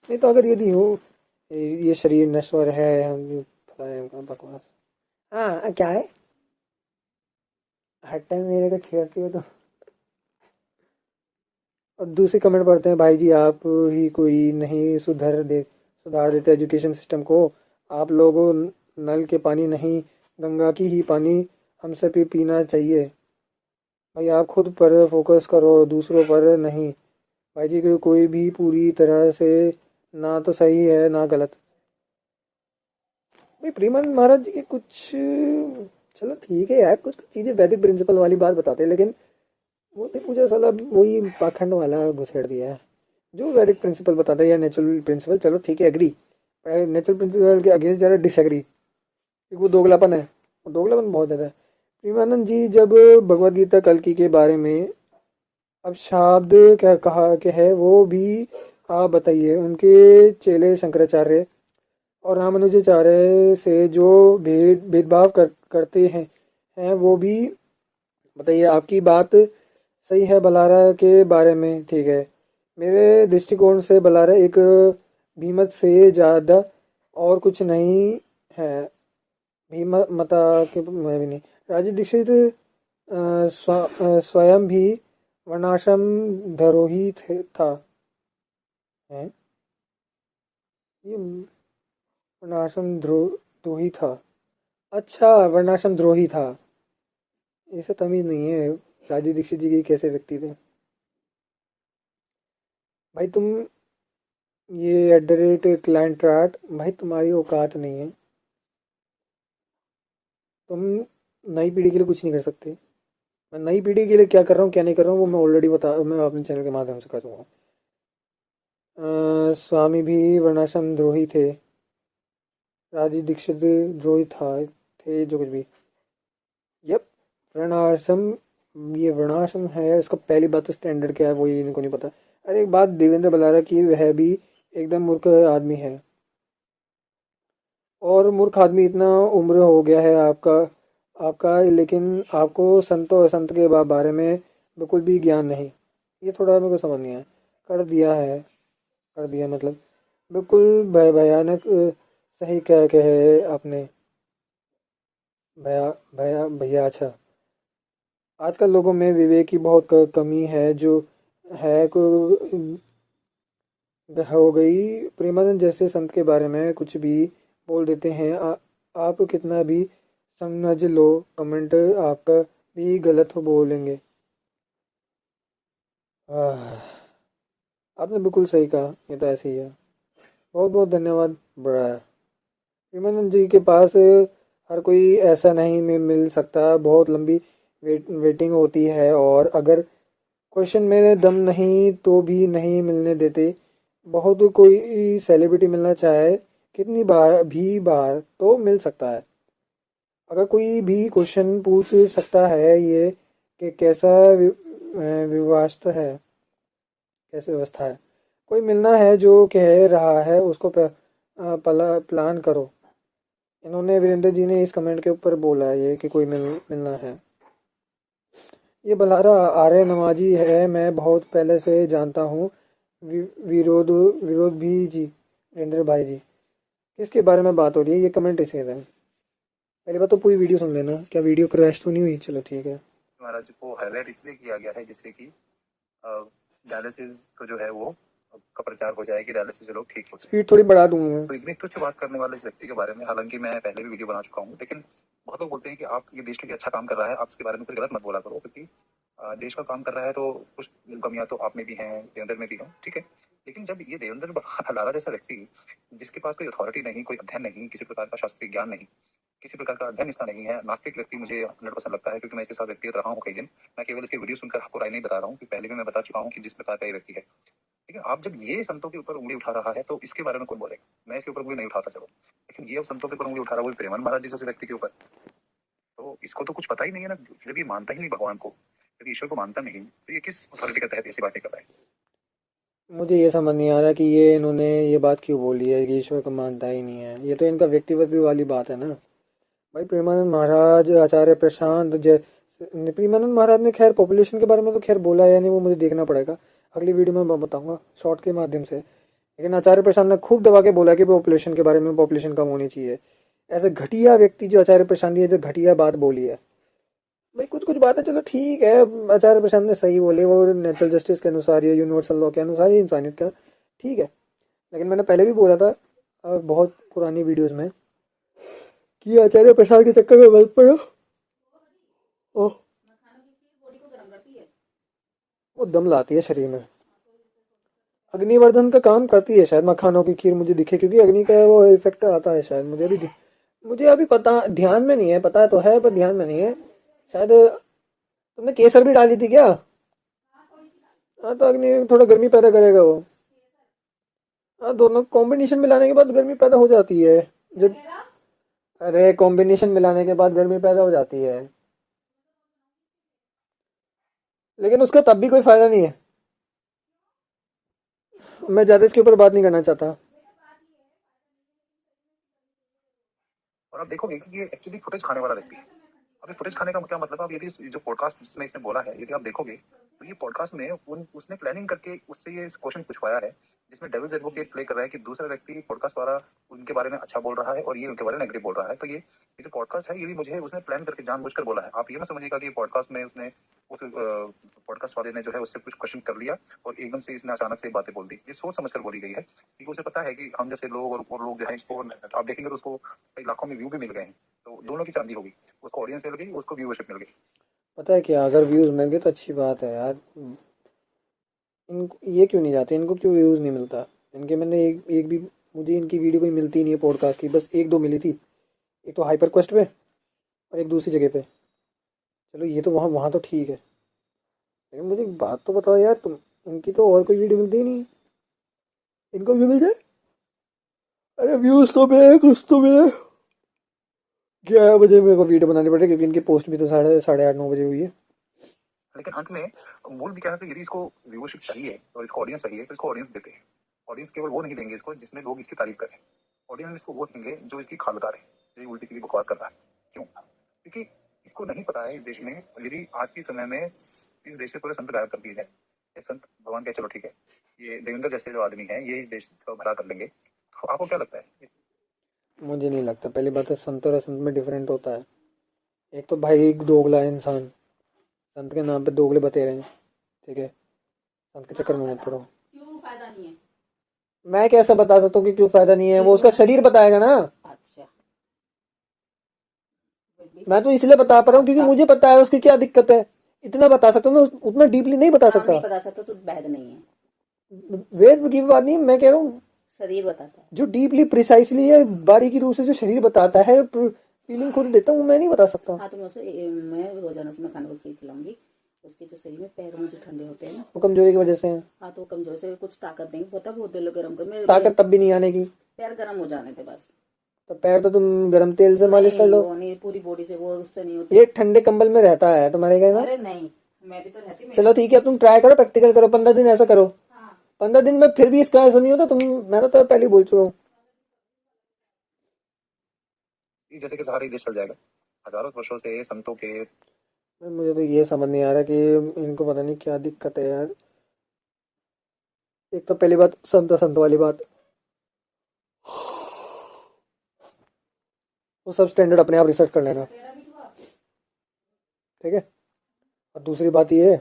Speaker 1: नहीं तो अगर यदि हो ये शरीर नश्वर है, हम बकवास। हाँ क्या है, हर टाइम मेरे को छेड़ती हो तो। और दूसरी कमेंट पढ़ते हैं, भाई जी आप ही कोई नहीं सुधार देते एजुकेशन सिस्टम को। आप लोगों नल के पानी नहीं, गंगा की ही पानी हम सब भी पीना चाहिए। भाई आप खुद पर फोकस करो, दूसरों पर नहीं। भाई जी कोई भी पूरी तरह से ना तो सही है ना गलत। भाई प्रेमानंद महाराज जी के कुछ, चलो ठीक है यार, कुछ चीज़ें वैदिक प्रिंसिपल वाली बात बताते हैं, लेकिन वो भी मुझे साला वही पाखंड वाला घुसेड़ दिया है। जो वैदिक प्रिंसिपल बताता है या नेचुरल प्रिंसिपल, चलो ठीक है एग्री, नेचुरल प्रिंसिपल के अगेंस्ट ज़रा डिसएग्री, क्योंकि वो दोगलापन है, वो दोगलापन बहुत ज़्यादा है। प्रेमानंद जी जब भगवद गीता कल्कि के बारे में अब शब्द क्या कहा कि है वो भी आप बताइए। उनके चेले शंकराचार्य और रामानुजाचार्य से जो भेदभाव करते हैं वो भी बताइए। आपकी बात सही है बलारा के बारे में, ठीक है। मेरे दृष्टिकोण से बलारा एक भीमत से ज़्यादा और कुछ नहीं है। भीमता के मैं भी नहीं। राजीव दीक्षित स्वयं भी वर्णाश्रम धरोही था। है ये वर्णाश्रम द्रोही था। अच्छा वर्णाश्रम द्रोही था, इसे तमीज़ नहीं है राजीव दीक्षित जी के कैसे व्यक्ति थे। भाई तुम ये @क्लाइंट राट, भाई तुम्हारी औकात नहीं है। तुम नई पीढ़ी के लिए कुछ नहीं कर सकते। मैं नई पीढ़ी के लिए क्या कर रहा हूँ क्या नहीं कर रहा हूँ वो मैं ऑलरेडी मैं अपने चैनल के माध्यम से कर दूँगा। स्वामी भी वर्णाश्रम द्रोही थे, राजीव दीक्षित द्रोही थे जो कुछ भी। यप वर्णाश्रम, ये वर्णाश्रम है, इसका पहली बात तो स्टैंडर्ड क्या है वो ये इनको नहीं पता। अरे एक बात देवेंद्र बलारा की, वह भी एकदम मूर्ख आदमी है। और मूर्ख आदमी इतना उम्र हो गया है आपका लेकिन आपको संत के बारे में बिल्कुल भी ज्ञान नहीं। ये थोड़ा मेरे को समझ नहीं आया। कर दिया मतलब बिल्कुल भयानक सही क्या कहे आपने भैया। अच्छा आजकल लोगों में विवेक की बहुत कमी है जो है हो गई। प्रेमानंद जैसे संत के बारे में कुछ भी बोल देते हैं। आप कितना भी समझ लो, कमेंट आपका भी गलत हो बोलेंगे। आपने बिल्कुल सही कहा, ये तो ऐसे ही है। बहुत बहुत धन्यवाद बड़ा। प्रेमानंद जी के पास हर कोई ऐसा नहीं मिल सकता, बहुत लंबी वेटिंग होती है, और अगर क्वेश्चन में दम नहीं तो भी नहीं मिलने देते। बहुत कोई सेलिब्रिटी मिलना चाहे कितनी बार तो मिल सकता है। अगर कोई भी क्वेश्चन पूछ सकता है ये कि कैसा व्यवस्था है, कैसे व्यवस्था है। कोई मिलना है जो कह रहा है उसको प्लान करो। इन्होंने वीरेंद्र जी ने इस कमेंट के ऊपर बोला है ये कि कोई मिलना है। ये बलारा आर्य नमाजी है, मैं बहुत पहले से जानता हूँ। विरोध भी जी वीरेंद्र भाई जी। किसके बारे में बात हो रही है, ये कमेंट इसे है। पहली बात तो पूरी वीडियो सुन लेना, क्या वीडियो क्रैश तो नहीं हुई? चलो ठीक है।
Speaker 4: महाराज को हाईलाइट इसलिए किया गया है जिससे कि डायलिसिस को जो है वो का प्रचार हो जाए कि डायलिसिस से लोग ठीक हो जाए।
Speaker 1: स्पीड थोड़ी बढ़ा दूंगा मैं।
Speaker 4: तो इतनी तुच्छ बात करने वाले इस व्यक्ति के बारे में, हालांकि मैं पहले भी वीडियो बना चुका हूँ, लेकिन बहुत लोग बोलते हैं कि आप ये देश के लिए अच्छा काम कर रहा है, आप इसके बारे में कुछ गलत मत बोला करो, क्योंकि देश का काम कर रहा है तो कुछ कमियां तो आप में भी हैं, देवेंद्र में भी हो, ठीक है। लेकिन जब ये देवेंद्र हलारा जैसा व्यक्ति, जिसके पास कोई अथॉरिटी नहीं, कोई अध्ययन नहीं, किसी प्रकार का शास्त्रीय ज्ञान नहीं, किसी प्रकार का अध्ययन इसका नहीं है, नास्तिक व्यक्ति मुझे 100% लगता है, क्योंकि मैं इसके साथ व्यक्तिगत रहा हूँ कई दिन। मैं केवल इसके वीडियो सुनकर आपको राय नहीं बता रहा हूँ, कि पहले भी मैं बता चुका हूँ कि जिस प्रकार का ये व्यक्ति है। लेकिन आप जब ये संतों के ऊपर उंगली उठा रहा है तो इसके बारे में कौन बोलेगा? मैं इसके ऊपर उंगली नहीं उठाता, चलो, लेकिन ये अब संतों के ऊपर उंगली उठा रहा है, वो भी प्रेमानंद महाराज जैसे व्यक्ति के ऊपर। तो इसको तो कुछ पता ही नहीं है ना, जब ये मानता ही नहीं भगवान को, जब ईश्वर को मानता नहीं, तो ये किस अथॉरिटी के तहत ऐसी बातें कर रहा है?
Speaker 1: मुझे ये समझ नहीं आ रहा कि ये इन्होंने ये बात क्यों बोली है कि ईश्वर को मानता ही नहीं है। ये तो इनका व्यक्तिगत वाली बात है ना भाई। प्रेमानंद महाराज, आचार्य प्रशांत, प्रेमानंद महाराज ने खैर पॉपुलेशन के बारे में तो खैर बोला है या नहीं वो मुझे देखना पड़ेगा, अगली वीडियो में मैं बताऊंगा शॉर्ट के माध्यम से। लेकिन आचार्य प्रशांत ने खूब दबा के बोला कि पॉपुलेशन के बारे में, पॉपुलेशन कम होनी चाहिए। ऐसे घटिया व्यक्ति जो आचार्य प्रशांत ने जो घटिया बात बोली है भाई, कुछ कुछ बातें चलो ठीक है, आचार्य प्रशांत ने सही बोले, वो नेचुरल जस्टिस के अनुसार या यूनिवर्सल लॉ के अनुसार ही इंसानियत का ठीक है। लेकिन मैंने पहले भी बोला था बहुत पुरानी वीडियोस में कि आचार्य प्रशांत के चक्कर में मत पड़ो, वो दम लाती है शरीर में, अग्निवर्धन का काम करती है शायद। मखानों की खीर मुझे दिखे, क्योंकि अग्नि का वो इफेक्ट आता है शायद। मुझे अभी पता, ध्यान में नहीं है, पता तो है पर ध्यान में नहीं है। शायद तुमने केसर भी डाली थी क्या? हाँ, तो अग्नि थोड़ा गर्मी पैदा करेगा वो। हाँ, दोनों कॉम्बिनेशन मिलाने के बाद गर्मी पैदा हो जाती है जब, अरे कॉम्बिनेशन मिलाने के बाद गर्मी पैदा हो जाती है, लेकिन उसका तब भी कोई फायदा नहीं है। मैं ज्यादा इसके ऊपर बात नहीं करना चाहता।
Speaker 4: और आप देखोगे कि ये एक्चुअली फुटेज खाने वाला व्यक्ति है। अभी फुटेज खाने का क्या मतलब? अब यदि जो पॉडकास्ट जिसमें इसने बोला है, यदि आप देखोगे तो ये पॉडकास्ट में उसने प्लानिंग करके उससे ये क्वेश्चन पूछवाया है, जिसमें डेविल्स एडवोकेट प्ले कर रहा है कि दूसरा व्यक्ति पॉडकास्ट द्वारा उनके बारे में अच्छा बोल रहा है और ये उनके बारे में नेगेटिव बोल रहा है। तो ये जो पॉडकास्ट है, ये भी मुझे उसने प्लान करके जानबूझकर बोला है। आप ये ना समझिएगा कि पॉडकास्ट में उसने उस पॉडकास्ट वाले ने जो है उससे कुछ क्वेश्चन कर लिया और एकदम से इसने अचानक से बातें बोल दी। ये सोच समझकर बोली गई है, क्योंकि उसे पता है कि हम जैसे लोग और लोग जो है इसको आप देखेंगे तो उसको कई लाखों में व्यू भी मिल गए हैं, तो दोनों की चांदी होगी, उसको ऑडियंस मिल गई, उसको व्यूअरशिप मिल गई।
Speaker 1: पता है क्या, अगर व्यूज मिल गए तो अच्छी बात है यार। ये क्यों नहीं जाते, इनको क्यों व्यूज नहीं मिलता इनके? मैंने एक भी, मुझे इनकी वीडियो कोई मिलती नहीं है पॉडकास्ट की, बस एक दो मिली थी, एक तो हाइपर क्वेस्ट पे और एक दूसरी जगह पे। चलो ये तो वहाँ तो ठीक है, लेकिन मुझे बात तो बताओ यार तुम, इनकी तो और कोई वीडियो मिलती ही नहीं, इनको भी मिल जाए। अरे व्यूज तो मिले, कुछ तो मिले। 11 बजे मेरे को वीडियो बनानी पड़ेगी, क्योंकि इनकी पोस्ट भी तो 8:30-9 बजे हुई है।
Speaker 4: लेकिन अंत में मूल भी क्या है कि यदि इसको व्यूअरशिप चाहिए और इसको ऑडियंस चाहिए तो इसको ऑडियंस देते हैं। ऑडियंस केवल वो नहीं देंगे इसको जिसमें लोग इसकी तारीफ करें, ऑडियंस इसको वो देंगे जो इसकी खाल उतारे, जो उल्टी सीधी बकवास कर रहा है। क्यों? क्योंकि इसको नहीं पता है इस देश में, यदि आज के समय में इस देश से पूरे संत गायब कर दिए जाए, संत भगवान कहे चलो ठीक है, ये देवेंद्र जैसे जो आदमी है ये इस देश को भला कर लेंगे, तो आपको क्या लगता है?
Speaker 1: मुझे नहीं लगता। पहली बात है, संत और असंत में डिफरेंट होता है। एक तो भाई एक दोगला इंसान संत के नाम पे दोगले बते रहे हैं, ठीक है, संत के चक्कर में मत पड़ो।
Speaker 8: क्यों फायदा नहीं है?
Speaker 1: मैं कैसे बता सकता हूँ कि क्यों फायदा नहीं है? वो उसका शरीर बताएगा ना।
Speaker 8: अच्छा,
Speaker 1: मैं तो इसलिए बता पा रहा हूँ क्योंकि मुझे पता है उसकी क्या दिक्कत है, इतना बता सकता हूँ। मैं उतना डीपली नहीं बता सकता।
Speaker 8: नहीं बता सकता तो वैध नहीं है,
Speaker 1: वेद की बात नहीं, मैं कह रहा हूँ
Speaker 8: शरीर बताता है।
Speaker 1: जो डीपली प्रिसाइसली है, बारीकी रूप से जो शरीर बताता है, फीलिंग खुद देता हूँ, मैं नहीं बता सकता।
Speaker 8: हाँ, तो मैं रोजाना उसमें खाने को खीर खिलाऊंगी। उसके जो शरीर में पैरों में जो ठंडे होते हैं ना,
Speaker 1: वो कमजोरी की वजह से है।
Speaker 8: हाँ, तो कमजोर से कुछ ताकत देंगे, पता बहुत दिल गर्म कर, मेरे
Speaker 1: ताकत तब भी नहीं आने की,
Speaker 8: पैर गर्म हो जाने थे बस।
Speaker 1: तो पैर तो तुम गर्म तेल से मालिश कर लो।
Speaker 8: वो नहीं, पूरी बॉडी से वो उससे नहीं होती।
Speaker 1: ये ठंडे कंबल में रहता है तुम्हारे कहना।
Speaker 8: अरे नहीं, मैं भी तो रहती।
Speaker 1: चलो ठीक है, तुम ट्राई करो, प्रैक्टिकल करो, 15 दिन ऐसा करो। 15 दिन में फिर भी इसका ऐसा नहीं होता, मैं तो पहले ही बोल चुका हूँ।
Speaker 4: जैसे कि सहारा देश चल जाएगा। हजारों वर्षों से संतों के,
Speaker 1: मुझे तो ये समझ नहीं आ रहा कि इनको पता नहीं क्या दिक्कत है यार। एक तो पहली बात संत वाली बात, वो सब स्टैंडर्ड अपने आप रिसर्च कर लेना, ठीक है। और दूसरी बात ये है,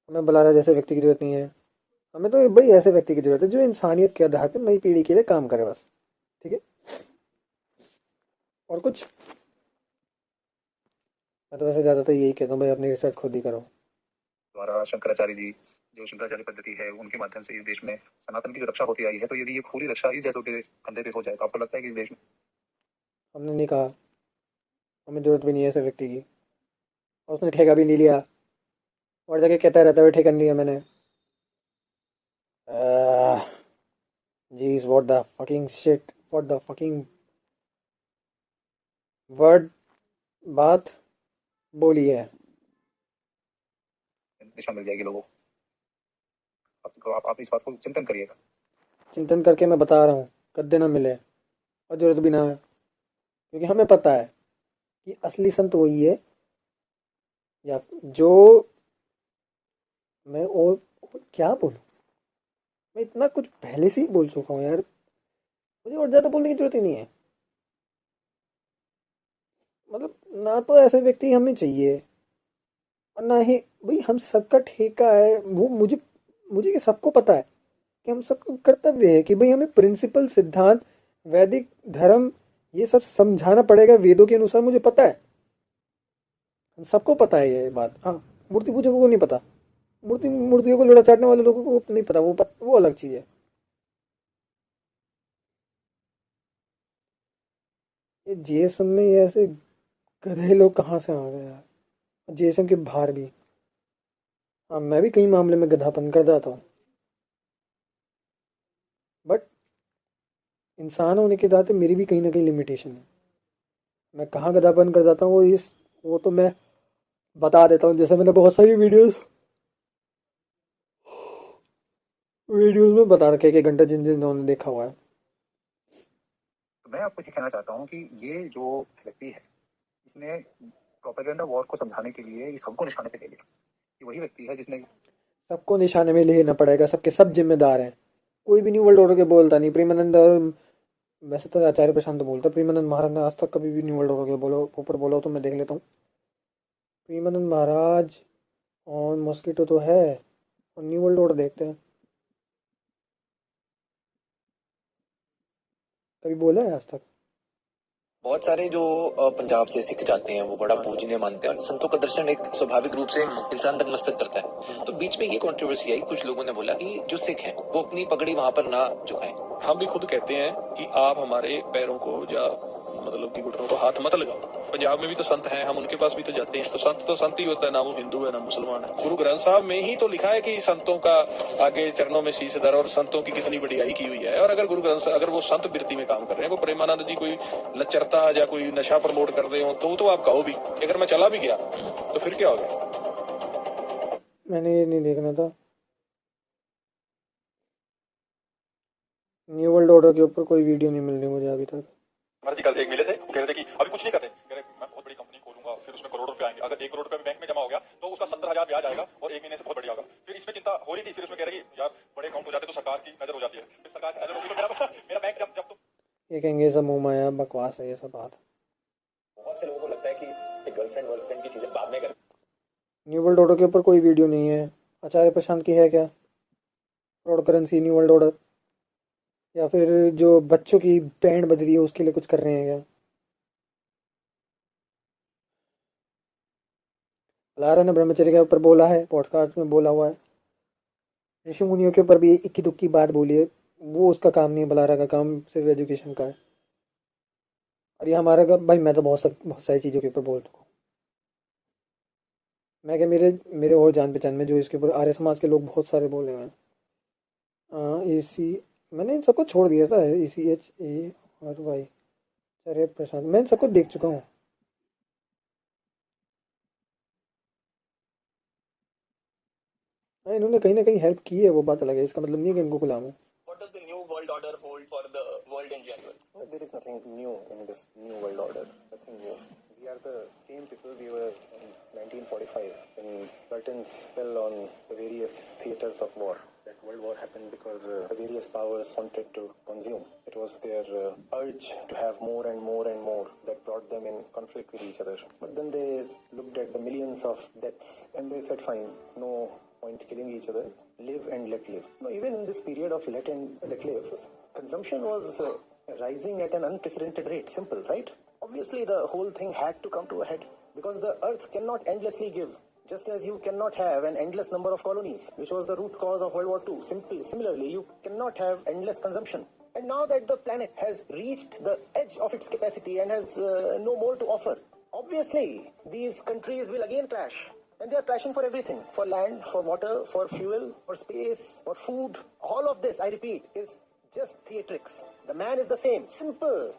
Speaker 1: हमें बलारा जैसे व्यक्ति की जरूरत नहीं है, हमें तो भाई ऐसे व्यक्ति की जरूरत है जो इंसानियत के आधार पर नई पीढ़ी के लिए काम करे बस, ठीक है। और कुछ मैं तो वैसे ज़्यादातर यही कहता हूँ भाई, अपनी रिसर्च खुद ही करो।
Speaker 4: द्वारा शंकराचार्य जी जो शंकराचार्य पद्धति है उनके माध्यम से इस देश में सनातन की जो रक्षा होती आई है, तो यदि ये पूरी रक्षा इस जैसों के कंधे पे हो जाए तो आपको लगता है कि इस देश में?
Speaker 1: हमने नहीं कहा, हमें जरूरत भी नहीं है ऐसे व्यक्ति की, और उसने ठेका भी नहीं लिया, और जाके कहता रहता है ठेका नहीं लिया मैंने। Jeez what the fucking shit, what the fucking word बात बोली है।
Speaker 4: दिशा मिल जाएगी लोगों को। आप इस बात को चिंतन करिएगा।
Speaker 1: चिंतन करके मैं बता रहा हूँ, कद्दे ना मिले और जरूरत भी ना है, क्योंकि हमें पता है कि असली संत वही है, या जो मैं और क्या बोलूँ, मैं इतना कुछ पहले से ही बोल चुका हूँ यार, मुझे और ज़्यादा बोलने की जरूरत ही नहीं है। मतलब ना तो ऐसे व्यक्ति हमें चाहिए, और ना ही भाई हम सबका ठेका है वो, मुझे सबको पता है कि हम सबका कर्तव्य है कि भाई हमें प्रिंसिपल, सिद्धांत, वैदिक धर्म ये सब समझाना पड़ेगा वेदों के अनुसार, मुझे पता है, हम सबको पता है ये बात। हाँ, मूर्ति पूजकों को नहीं पता, मूर्तियों को लोड़ा चाटने वाले लोगों को नहीं पता, वो अलग चीज़ है। ये जीएसएम में ये ऐसे गधे लोग कहाँ से आ गए यार, जीएसएम के बाहर भी। हाँ, मैं भी कई मामले में गधापन कर जाता हूँ, बट इंसान होने के नाते मेरी भी कहीं ना कहीं लिमिटेशन है। मैं कहाँ गधापन कर जाता हूँ वो तो मैं बता देता हूँ। जैसे मैंने बहुत सारी वीडियोस में बता रखे एक घंटा जिन जिन्होंने देखा हुआ है।
Speaker 4: तो मैं आपको ये कहना चाहता हूँ कि ये जो व्यक्ति है इसने प्रोपेगेंडा वॉर को समझाने के लिए सबको निशाने पे ले लिया। ये वही व्यक्ति है जिसने
Speaker 1: सबको निशाने में लेना पड़ेगा, सबके सब जिम्मेदार हैं। कोई भी न्यू वर्ल्ड ऑर्डर के बोलता नहीं। प्रेमानंद, वैसे तो आचार्य प्रशांत बोलता, प्रेमानंद महाराज ने आज तक कभी भी न्यू वर्ल्ड ऑर्डर के ऊपर बोला तो मैं देख लेता हूँ। प्रेमानंद महाराज और मॉस्किटो तो है, और न्यू वर्ल्ड ऑर्डर देखते हैं, कभी बोला है आज तक?
Speaker 9: बहुत सारे जो पंजाब से सिख जाते हैं वो बड़ा पूजनीय मानते हैं, और संतों का दर्शन एक स्वाभाविक रूप से इंसान नतमस्तक करता है। तो बीच में ये कंट्रोवर्सी आई, कुछ लोगों ने बोला कि जो सिख हैं वो अपनी पगड़ी वहां पर ना झुकाएं।
Speaker 6: हम भी खुद कहते हैं कि आप हमारे पैरों को या मतलब कि घुटनों को हाथ मत लगाओ। पंजाब में भी तो संत हैं, हम उनके पास भी तो जाते हैं, तो संत ही होता है, ना वो हिंदू है ना मुसलमान है। गुरु ग्रंथ साहब में ही तो लिखा है कि संतों का आगे चरणों में शीश धर, और संतों की कितनी बढ़ियाई की हुई है। और अगर गुरु ग्रंथ अगर वो संत वृत्ति में काम कर रहे हैं, वो प्रेमानंद जी कोई लचरता या कोई नशा प्रमोट कर रहे हो तो आप कहो भी। अगर मैं चला भी गया तो फिर क्या हो गया?
Speaker 1: मैंने ये नहीं देखना था। न्यू वर्ल्ड ऑर्डर के ऊपर कोई वीडियो नहीं मिल रही मुझे अभी तक।
Speaker 3: महाराज जी कल एक मिले थे, कह रहे थे कि अभी कुछ नहीं करते, कह रहे मैं बहुत बड़ी कंपनी खोलूंगा, फिर उसमें करोड़ों रुपए आएंगे। अगर 1 करोड़ रुपए बैंक में जमा हो गया तो उसका 17,000 ब्याज आएगा और 1 महीने से बहुत बढ़िया होगा। फिर इसमें चिंता हो रही थी, फिर उसमें कह रही यार बड़े अकाउंट हो जाते तो सरकार की नजर हो जाती है, फिर सरकार की नजर होगी तो मेरा बैंक जब तो
Speaker 1: ये कहेंगे सब मुंह माया बकवास है ये सब बात।
Speaker 9: बहुत से लोगों को लगता है कि गर्लफ्रेंड की चीजें बाद में कर।
Speaker 1: न्यू वर्ल्ड ऑर्डर के ऊपर कोई वीडियो नहीं है। आचार्य प्रशांत की है क्या? Fraud currency, new world order, या फिर जो बच्चों की बैंड बज रही है उसके लिए कुछ कर रहे हैं क्या? बलारा ने ब्रह्मचर्य के ऊपर बोला है, पॉडकास्ट में बोला हुआ है। ऋषि मुनियों के ऊपर भी इक्की दुक्की बात बोली है, वो उसका काम नहीं है, बलारा का काम सिर्फ एजुकेशन का है। और ये हमारा का भाई, मैं तो बहुत सारी चीज़ों के ऊपर बोल चुका हूँ। मैं क्या, मेरे और जान पहचान में जो इसके ऊपर आर्य समाज के लोग बहुत सारे बोले हुए हैं। मैंने इन सबको छोड़ दिया था, ECHARY आचार्य प्रशांत, मैं इन सबको देख चुका हूँ। इन्होंने कहीं ना कहीं हेल्प की है, वो बात अलग है, इसका मतलब नहीं है कि इनको गुलाम हूँ।
Speaker 9: What does the new world order hold for the world in general?
Speaker 10: There is nothing new in this new world order. Nothing new. We are the same people we were in 1945 when curtains fell on the various theaters of war. That world war happened because the various powers wanted to consume. It was their urge to have more and more and more that brought them in conflict with each other. But then they looked at the millions of deaths and they said, fine, no point killing each other, live and let live. No, even in this period of let live, consumption was rising at an unprecedented rate. Simple, right? Obviously, the whole thing had to come to a head because the earth cannot endlessly give. Just as you cannot have an endless number of colonies, which was the root cause of World War II. Similarly, you cannot have endless consumption. And now that the planet has reached the edge of its capacity and has no more to offer, obviously, these countries will again clash. And they are clashing for everything. For land, for water, for fuel, for space, for food. All of this, I repeat, is just theatrics. The man is the same. Simple.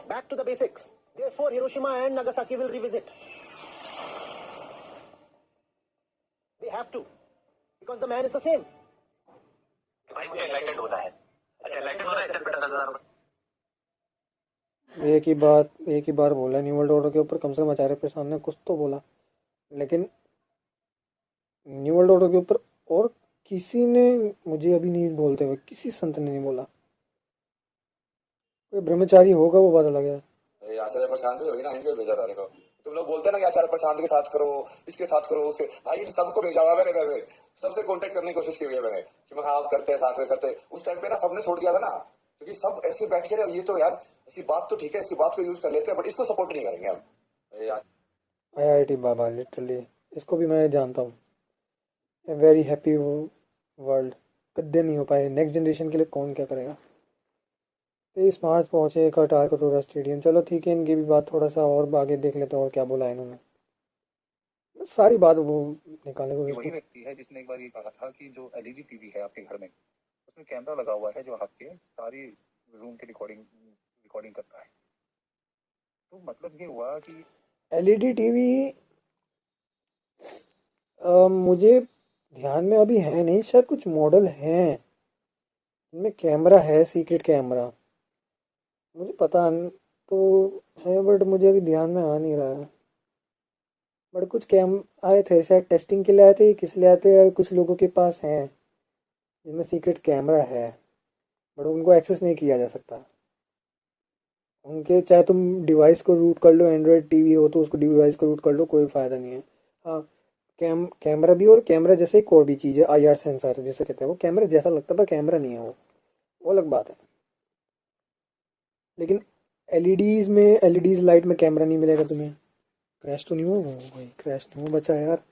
Speaker 10: Back to the basics. Therefore, Hiroshima and Nagasaki will revisit. They have to. Because the man is the same.
Speaker 1: एक ही बार बोला new world order के ऊपर, कम से कम आचार्य प्रसाद ने कुछ तो बोला, लेकिन न्यू वर्ल्ड ऑर्डर के ऊपर और किसी ने मुझे अभी नहीं बोलते हुए, किसी संत ने नहीं बोला। कोई ब्रह्मचारी होगा वो बात अलग है।
Speaker 11: आचार्य प्रशांत वही ना इनको भेजा था। देखो तुम लोग बोलते हैं ना कि आचार्य प्रशांत के साथ करो, इसके साथ करो, उसके भाई सबको भेजा हुआ मैंने, वैसे सबसे कांटेक्ट करने की कोशिश की हुई है मैंने कि मैं हाँ करते हैं साथ में करते। उस टाइम पे ना सबने छोड़ दिया था ना, क्योंकि सब ऐसे बैठ के ये तो यार इसकी बात तो ठीक है, इसकी बात को यूज कर लेते हैं, बट इसको सपोर्ट नहीं करेंगे हम।
Speaker 1: IIT बाबा लिटरली इसको भी मैं जानता हूँ। ए वेरी हैप्पी वर्ल्ड कद्दे नहीं हो पाए। नेक्स्ट जनरेशन के लिए कौन क्या करेगा। 23 मार्च पहुँचे करतार कटोरा स्टेडियम। चलो ठीक है, इनकी भी बात थोड़ा सा और आगे देख लेते हैं और क्या बोला इन्होंने। सारी बात वो निकालने को।
Speaker 12: वही व्यक्ति है जिसने एक बार ये कहा था कि जो LED टीवी है आपके घर में, उसमें कैमरा लगा हुआ है जो आपके सारी रूम की रिकॉर्डिंग करता है। तो मतलब ये हुआ कि
Speaker 1: LED टीवी मुझे ध्यान में अभी है नहीं, शायद कुछ मॉडल हैं इनमें कैमरा है, सीक्रेट कैमरा मुझे पता तो है, बट मुझे अभी ध्यान में आ नहीं रहा है। बट कुछ आए थे शायद टेस्टिंग के लिए आए थे, किस लिए आए थे, कुछ लोगों के पास हैं जिनमें सीक्रेट कैमरा है, बट उनको एक्सेस नहीं किया जा सकता। उनके चाहे तुम डिवाइस को रूट कर लो, एंड्रॉयड टीवी हो तो उसको डिवाइस को रूट कर लो, कोई फ़ायदा नहीं है। हाँ कैमरा भी, और कैमरा जैसे एक और भी चीज़ है IR सेंसर जिसे कहते हैं, वो कैमरा जैसा लगता है पर कैमरा नहीं है, वो अलग बात है। लेकिन LEDs लाइट में कैमरा नहीं मिलेगा तुम्हें। क्रैश तो नहीं हुआ भाई, क्रैश नहीं हुआ, बचा यार,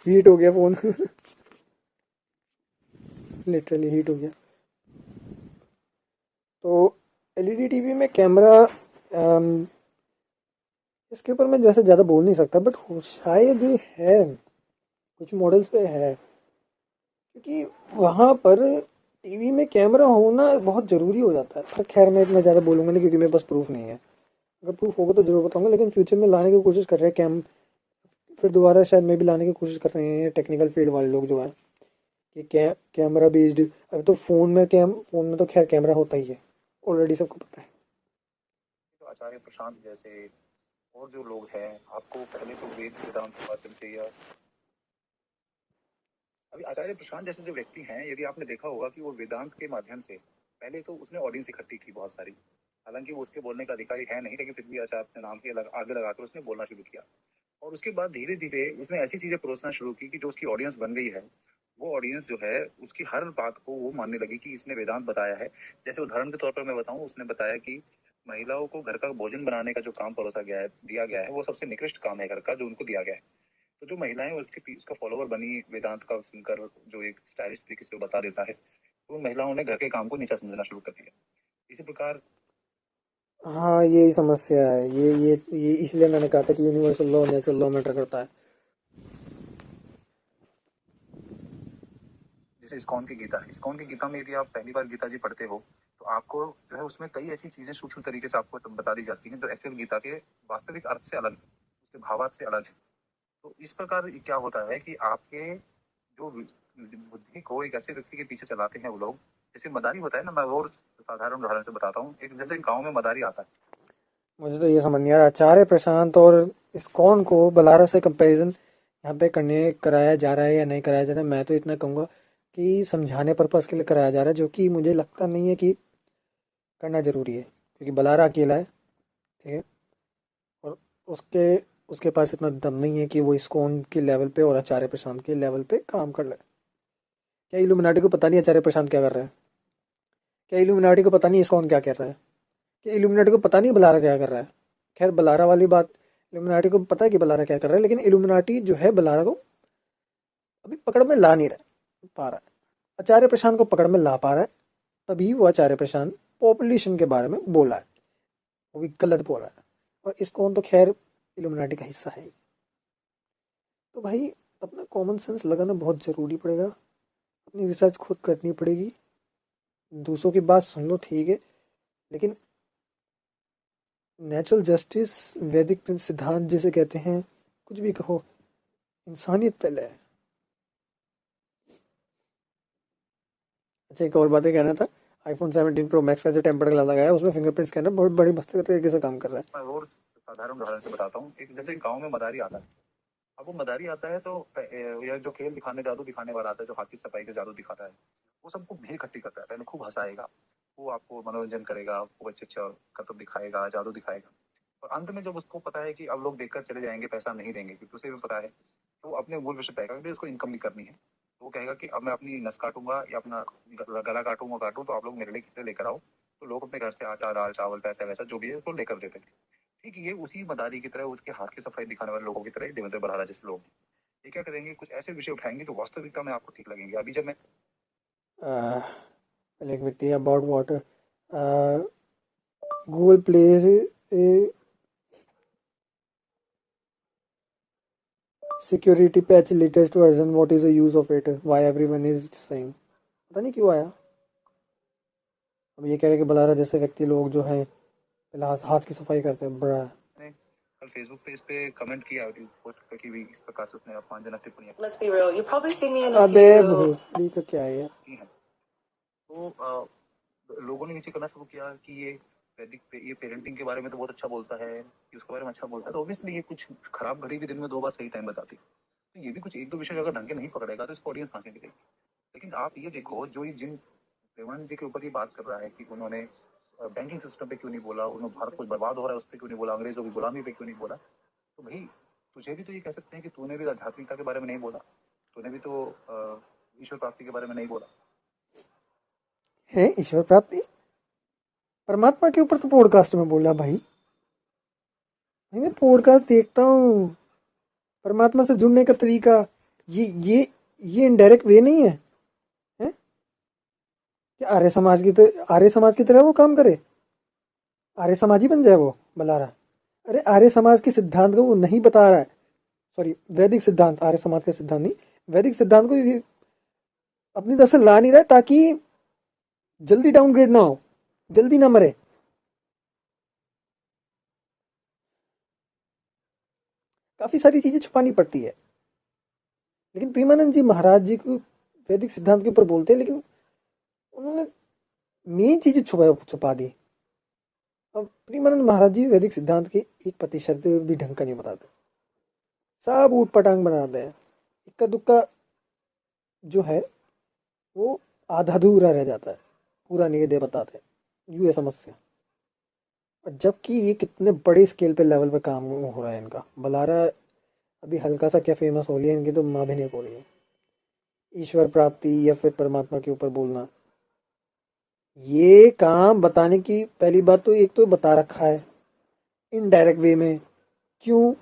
Speaker 1: हीट हो गया फ़ोन लिटरली हीट हो गया। तो LED टीवी में कैमरा इसके ऊपर मैं जैसे ज़्यादा बोल नहीं सकता, बट शायद है कुछ मॉडल्स पे है, क्योंकि वहाँ पर टीवी में कैमरा होना बहुत ज़रूरी हो जाता है। पर खैर मैं इतना ज़्यादा बोलूँगा नहीं क्योंकि मेरे पास प्रूफ नहीं है। अगर प्रूफ होगा तो ज़रूर बताऊँगा, लेकिन फ्यूचर में लाने की कोशिश कर रहे हैं फिर दोबारा शायद मैं भी लाने की कोशिश कर रहे हैं टेक्निकल फील्ड वाले लोग जो हैं कि कैमरा बेस्ड। अब तो फ़ोन में तो खैर कैमरा होता ही है, ऑलरेडी सबको पता है।
Speaker 12: तो आचार्य प्रशांत जैसे और जो लोग हैं, आपको पहले तो वेद वेदांत के माध्यम से, या अभी आचार्य प्रशांत जैसे जो व्यक्ति हैं, यदि आपने देखा होगा कि वो वेदांत के माध्यम से पहले तो उसने ऑडियंस इकट्ठी की बहुत सारी, हालांकि वो उसके बोलने का अधिकारी है नहीं, लेकिन फिर भी आचार्य अपने नाम के आगे लगाकर उसने बोलना शुरू किया। और उसके बाद धीरे धीरे उसने ऐसी चीजें परोसना शुरू की कि जो उसकी ऑडियंस बन गई है, वो ऑडियंस जो है उसकी हर बात को वो मानने लगी कि इसने वेदांत बताया है। जैसे उदाहरण के तौर पर मैं बताऊं, उसने बताया कि महिलाओं को घर का भोजन बनाने का जो काम परोसा गया है, दिया गया है, वो सबसे निकृष्ट काम है घर का जो उनको दिया गया है। तो जो महिलाएं उसका फॉलोवर बनी वेदांत का सुनकर, जो एक स्टाइलिश तरीके से बता देता है, तो महिलाओं ने घर के काम को नीचा समझना शुरू कर दिया। इसी प्रकार
Speaker 1: हाँ यही समस्या है, ये इसलिए मैंने कहा था कि universal law natural law matter करता है।
Speaker 12: जैसे इस्कॉन की गीता में यदि आप पहली बार गीता जी पढ़ते हो तो आपको जो है उसमें कई ऐसी चीजें सूक्ष्म तरीके से आपको बता दी जाती हैं जो एक्चुअल गीता के वास्तविक अर्थ से अलग है, उसके भावार्थ से अलग है। तो इस प्रकार क्या होता है कि आपके जो बुद्धि को एक ऐसे व्यक्ति के पीछे चलाते हैं वो लोग, जैसे मदारी होता है ना, मैं और साधारण उदाहरण से बताता हूँ। एक जैसे गाँव में मदारी आता है,
Speaker 1: मुझे तो ये समझ नहीं आ रहा आचार्य प्रशांत और इस्कॉन को बलारा से कंपैरिजन यहाँ पे कराया जा रहा है या नहीं कराया जा रहा है। मैं तो इतना कहूँगा कि समझाने पर्पस के लिए कराया जा रहा है, जो कि मुझे लगता नहीं है कि करना ज़रूरी है, क्योंकि बलारा अकेला है, ठीक है, और उसके उसके पास इतना दम नहीं है कि वो इस्कॉन के लेवल पे और आचार्य प्रशांत के लेवल पे काम कर ले। क्या इल्यूमिनाटी को पता नहीं आचार्य प्रशांत क्या कर रहा है? क्या इल्यूमिनाटी को पता नहीं इस्कॉन क्या कर रहा है? क्या इल्यूमिनाटी को पता नहीं बलारा क्या कर रहा है? खैर बलारा वाली बात, इल्यूमिनाटी को पता है कि बलारा क्या कर रहा है, लेकिन इल्यूमिनाटी जो है बलारा को अभी पकड़ में ला नहीं पा रहा है। आचार्य प्रशांत को पकड़ में ला पा रहा है, तभी वो आचार्य प्रशांत पॉपुलेशन के बारे में बोला है, वो भी गलत बोला है। और इस्कॉन तो खैर इल्यूमिनाटी का हिस्सा है ही। तो भाई अपना कॉमन सेंस लगाना बहुत ज़रूरी पड़ेगा, अपनी रिसर्च खुद करनी पड़ेगी। दूसरों की बात सुन लो ठीक है, लेकिन नेचुरल जस्टिस, वैदिक सिद्धांत जिसे कहते हैं, कुछ भी कहो, इंसानियत पहले है। अच्छा एक और बातें कहना था, आईफोन 17 प्रो मैक्स का जो टेम्पर्ड ग्लास लगाया है उसमें फिंगरप्रिंट स्कैनर बहुत बड़ी मस्त तरीके से काम कर रहा है।
Speaker 12: मैं और साधारण उदाहरण से बताता हूँ। एक जैसे गांव में मदारी आता है, अब वो मदारी आता है तो या जो खेल दिखाने जादू दिखाने वाला आता है, जो हाथ की सफाई के जादू दिखाता है, वो सबको भीड़ इकट्ठी करता है। पहले खूब हंसाएगा, वो आपको मनोरंजन करेगा, खूब अच्छे अच्छा करतब दिखाएगा, जादू दिखाएगा, और अंत में जब उसको पता है कि अब लोग देखकर चले जाएंगे, पैसा नहीं देंगे, क्योंकि उसे भी पता है, तो अपने मूल विषय पाएगा कि उसको इनकम भी करनी है। तो वो कहेगा कि अब मैं अपनी नस काटूंगा या अपना गला काटूं, तो आप लोग मेरे लिए कितने लेकर आओ। तो लोग अपने घर से आटा, दाल, चावल, पैसा वैसा जो भी है उसको लेकर देते हैं। ठीक है, ये उसी मदारी की तरह, उसके हाथ की सफाई दिखाने वाले लोगों की तरह देवेंद्र बराड़ा जैसे लोग ये क्या करेंगे, कुछ ऐसे विषय उठाएंगे जो वास्तविकता में आपको ठीक लगेंगे। अभी जब मैं
Speaker 1: like Vicky about what Google plays a security patch latest version, what is the use of it, why everyone is saying, पता नहीं क्यों आया। अब ये कह रहे कि बलारा जैसे व्यक्ति लोग जो हैं पहले हाथ की सफाई करते हैं। बड़ा
Speaker 12: कल फेसबुक पेज पे कमेंट किया, पोस्ट पे कि भी इस प्रकार से उसने अपमानजनक टिप्पणियां।
Speaker 13: Let's be real, you probably see me in a
Speaker 1: अबे
Speaker 13: few.
Speaker 1: भोसड़ी का क्या है
Speaker 12: की हैं। तो लोगों ने नीचे करना शुरू किया कि ये ये पेरेंटिंग के बारे में तो बहुत अच्छा बोलता है, कि उसके बारे में अच्छा बोलता है, तो ऑब्वियसली ये कुछ खराब घड़ी भी दिन में 2 बार सही टाइम बताती। तो ये भी कुछ 1-2 विषय अगर ढंग के नहीं पकड़ेगा तो इसको ऑडियंस कहाँ से मिलेगी। लेकिन आप ये देखो, जो ये जिन प्रेमानंद जी के ऊपर ये बात कर रहा है कि उन्होंने बैंकिंग सिस्टम पे क्यों नहीं बोला, उन्होंने भारत कुछ बर्बाद हो रहा है उस पर क्यों नहीं बोला, अंग्रेजों की गुलामी पे क्यों नहीं बोला, तो भाई तुझे भी तो ये कह सकते हैं कि तूने भी आध्यात्मिकता के बारे में नहीं बोला, तूने भी तो ईश्वर प्राप्ति के बारे में नहीं बोला
Speaker 1: है। ईश्वर प्राप्ति परमात्मा के ऊपर तो पॉडकास्ट में बोला भाई, मैं पॉडकास्ट देखता हूँ। परमात्मा से जुड़ने का तरीका ये इनडायरेक्ट वे नहीं है, हैं? कि आर्य समाज की तरह वो काम करे, आर्य समाजी बन जाए वो बलारा। अरे आर्य समाज के सिद्धांत को वो नहीं बता रहा है, सॉरी वैदिक सिद्धांत, आर्य समाज का सिद्धांत नहीं, वैदिक सिद्धांत को ये अपनी तरफ से ला नहीं रहा है ताकि जल्दी डाउनग्रेड ना हो, जल्दी ना मरे। काफी सारी चीजें छुपानी पड़ती है, लेकिन प्रेमानंद जी महाराज जी को वैदिक सिद्धांत के ऊपर बोलते हैं, लेकिन उन्होंने मेन चीजें छुपा दी। अब प्रेमानंद महाराज जी वैदिक सिद्धांत के 1% भी ढंग का नहीं बताते, सब ऊट पटांग बनाते हैं। इक्का दुक्का जो है वो आधा अधूरा रह जाता है, पूरा नहीं दे बताते, यूँ है समस्या। और जबकि ये कितने बड़े स्केल पे लेवल पे काम हो रहा है इनका। बलारा अभी हल्का सा क्या फेमस हो लिया, इनकी तो माँ भी नहीं हो रही है। ईश्वर प्राप्ति या फिर परमात्मा के ऊपर बोलना, ये काम बताने की पहली बात तो एक तो बता रखा है इनडायरेक्ट वे में। क्यों?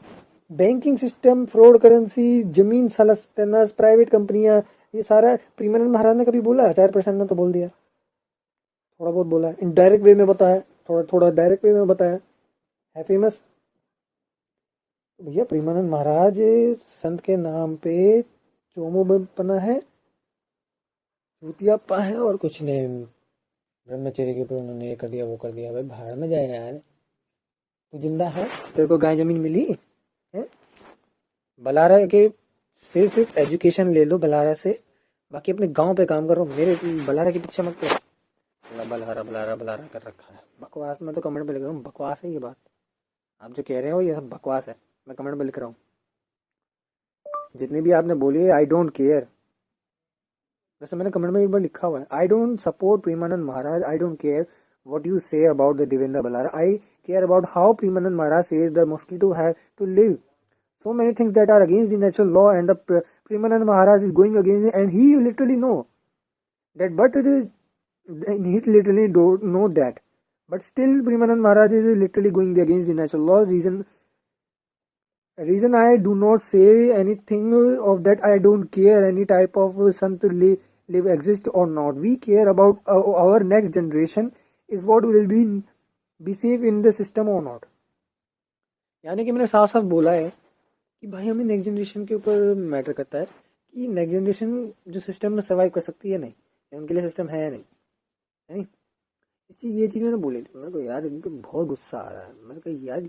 Speaker 1: बैंकिंग सिस्टम, फ्रॉड करेंसी, जमीन साला सत्यानाश, प्राइवेट कंपनियां, ये सारा प्रेमानंद महाराज ने कभी बोला? आचार्य प्रशांत ने तो बोल दिया, थोड़ा बहुत बोला है, इनडायरेक्ट वे में बताया, थोड़ा डायरेक्ट वे में बताया, है फेमस। भैया प्रेमानंद महाराज संत के नाम पे चोमो बना है, चूतियापा है और कुछ नहीं। ब्रह्मचर्य के ऊपर उन्होंने ये कर दिया, वो कर दिया। भाई भाड़ में जाए यार, तू जिंदा है, तेरे को गाय जमीन मिली है? बलारा के से सिर्फ एजुकेशन ले लो बलारा से, बाकी अपने गांव पे काम करो। मेरे बलारा के पीछे मत करो। बलारा कर रखा है बकवास। मैं तो कमेंट पे लिख रहा हूँ बकवास है ये बात, आप जो कह रहे हो ये सब बकवास है। मैं कमेंट पे लिख रहा हूँ, जितनी भी आपने बोली है आई डोंट केयर। वैसे मैंने कमेंट में एक बार लिखा हुआ है, I don't support Premanand Maharaj, I don't care what you say about the Devendra Ballar. I care about how Premanand Maharaj says the mosquito have to live. So many things that are against the natural law, and the Premanand Maharaj is going against it, and he literally know that, but he literally don't know that. But still, Premanand Maharaj is literally going against the natural law. Reason I do not say anything of that. I don't care any type of sant live exist or not. We care about our next generation is what will be safe in the system or not. यानी कि मैंने साफ साफ बोला है कि भाई हमें नेक्स्ट जनरेशन के ऊपर मैटर करता है कि नेक्स्ट जनरेशन जो सिस्टम में सर्वाइव कर सकती है नहीं, या उनके लिए सिस्टम है नहीं, है नहीं। ये चीज़ मैंने बोली थी। मेरे को यार इनको बहुत गुस्सा आ रहा है। मैंने कहा यार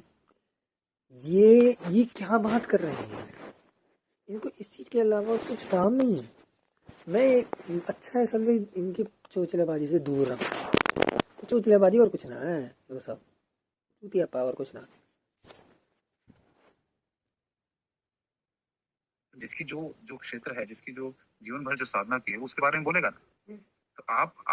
Speaker 1: ये क्या बात कर रहे हैं यार, इनको इस चीज़ के अलावा कुछ काम नहीं है। मैं अच्छा है सब इनकी चोचलेबाजी से दूर रहा, चोचलेबाजी और कुछ ना है, वो सब चूतिया पा और कुछ ना।
Speaker 12: जिसकी जो क्षेत्र है, जिसकी जो जीवन भर जो साधना की है, उसके बारे में बोलेगा ना। तो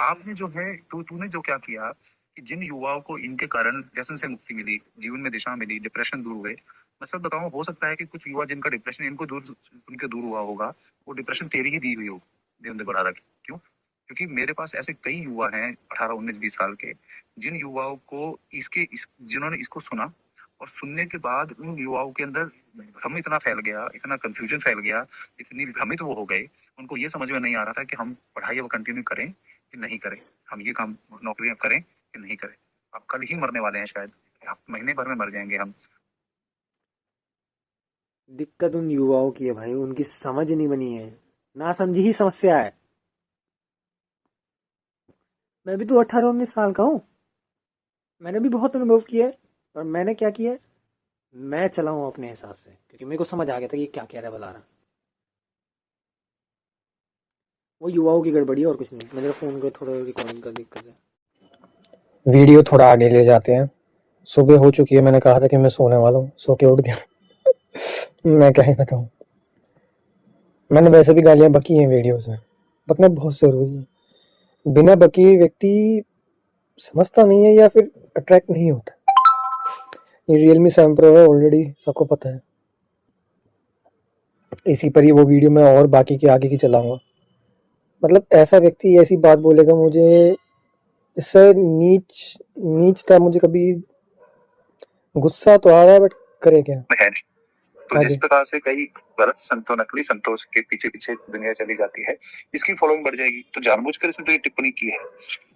Speaker 12: आपने जो है तूने जो क्या किया कि जिन युवाओं को इनके कारण व्यसन से मुक्ति मिली, जीवन में दिशा मिली, डिप्रेशन दूर हुए। मैं सब बताऊं, हो सकता है कि कुछ युवा जिनका डिप्रेशन उनके दूर हुआ होगा, वो डिप्रेशन तेरी ही दी हुई हो देवेंद्र बराड़ा की। क्यों? क्योंकि मेरे पास ऐसे कई युवा हैं 18, 19, 20 साल के, जिन युवाओं को जिन्होंने इसको सुना और सुनने के बाद उन युवाओं के अंदर भ्रम इतना फैल गया, इतना कंफ्यूजन फैल गया, इतनी भ्रमित वो हो गए, उनको ये समझ में नहीं आ रहा था कि हम पढ़ाई अब कंटिन्यू करें कि नहीं करें, हम ये काम नौकरियां करें कि नहीं करें। अब कल ही मरने वाले हैं, शायद महीने भर में मर जाएंगे हम।
Speaker 1: दिक्कत उन युवाओं की है भाई, उनकी समझ नहीं बनी है, ना समझी ही समस्या है। मैं भी तो 18, 19 साल का हूँ, मैंने भी बहुत अनुभव किया है। और मैंने क्या किया है, मैं चला हूँ अपने हिसाब से, क्योंकि मेरे को समझ आ गया था कि क्या कह रहा है बता रहा। वो युवाओं की गड़बड़ी है और कुछ नहीं। मेरे फ़ोन को थोड़ा रिकॉर्डिंग का दिक्कत है। वीडियो थोड़ा आगे ले जाते हैं। सुबह हो चुकी है, मैंने कहा था कि मैं सोने वाला हूँ, सो के उठ गया। मैं क्या ही बताऊँ। मैंने वैसे भी गालियाँ बकी हैं वीडियोस में, बकना बहुत ज़रूरी है। बिना बकी व्यक्ति समझता नहीं है या फिर अट्रैक्ट नहीं होता। ये Realme 7 Pro है, ऑलरेडी सबको पता है। इसी पर ही वो वीडियो मैं और बाकी के आगे की चलाऊंगा। मतलब ऐसा व्यक्ति ऐसी बात बोलेगा, मुझे इससे नीचता मुझे कभी गुस्सा तो आ रहा है, बट करे क्या
Speaker 12: है। तो जिस प्रकार से कई गलत संतों, नकली संतों के पीछे पीछे दुनिया चली जाती है, इसकी फॉलोइंग बढ़ जाएगी। तो जानबूझकर इसने जो ये टिप्पणी की है,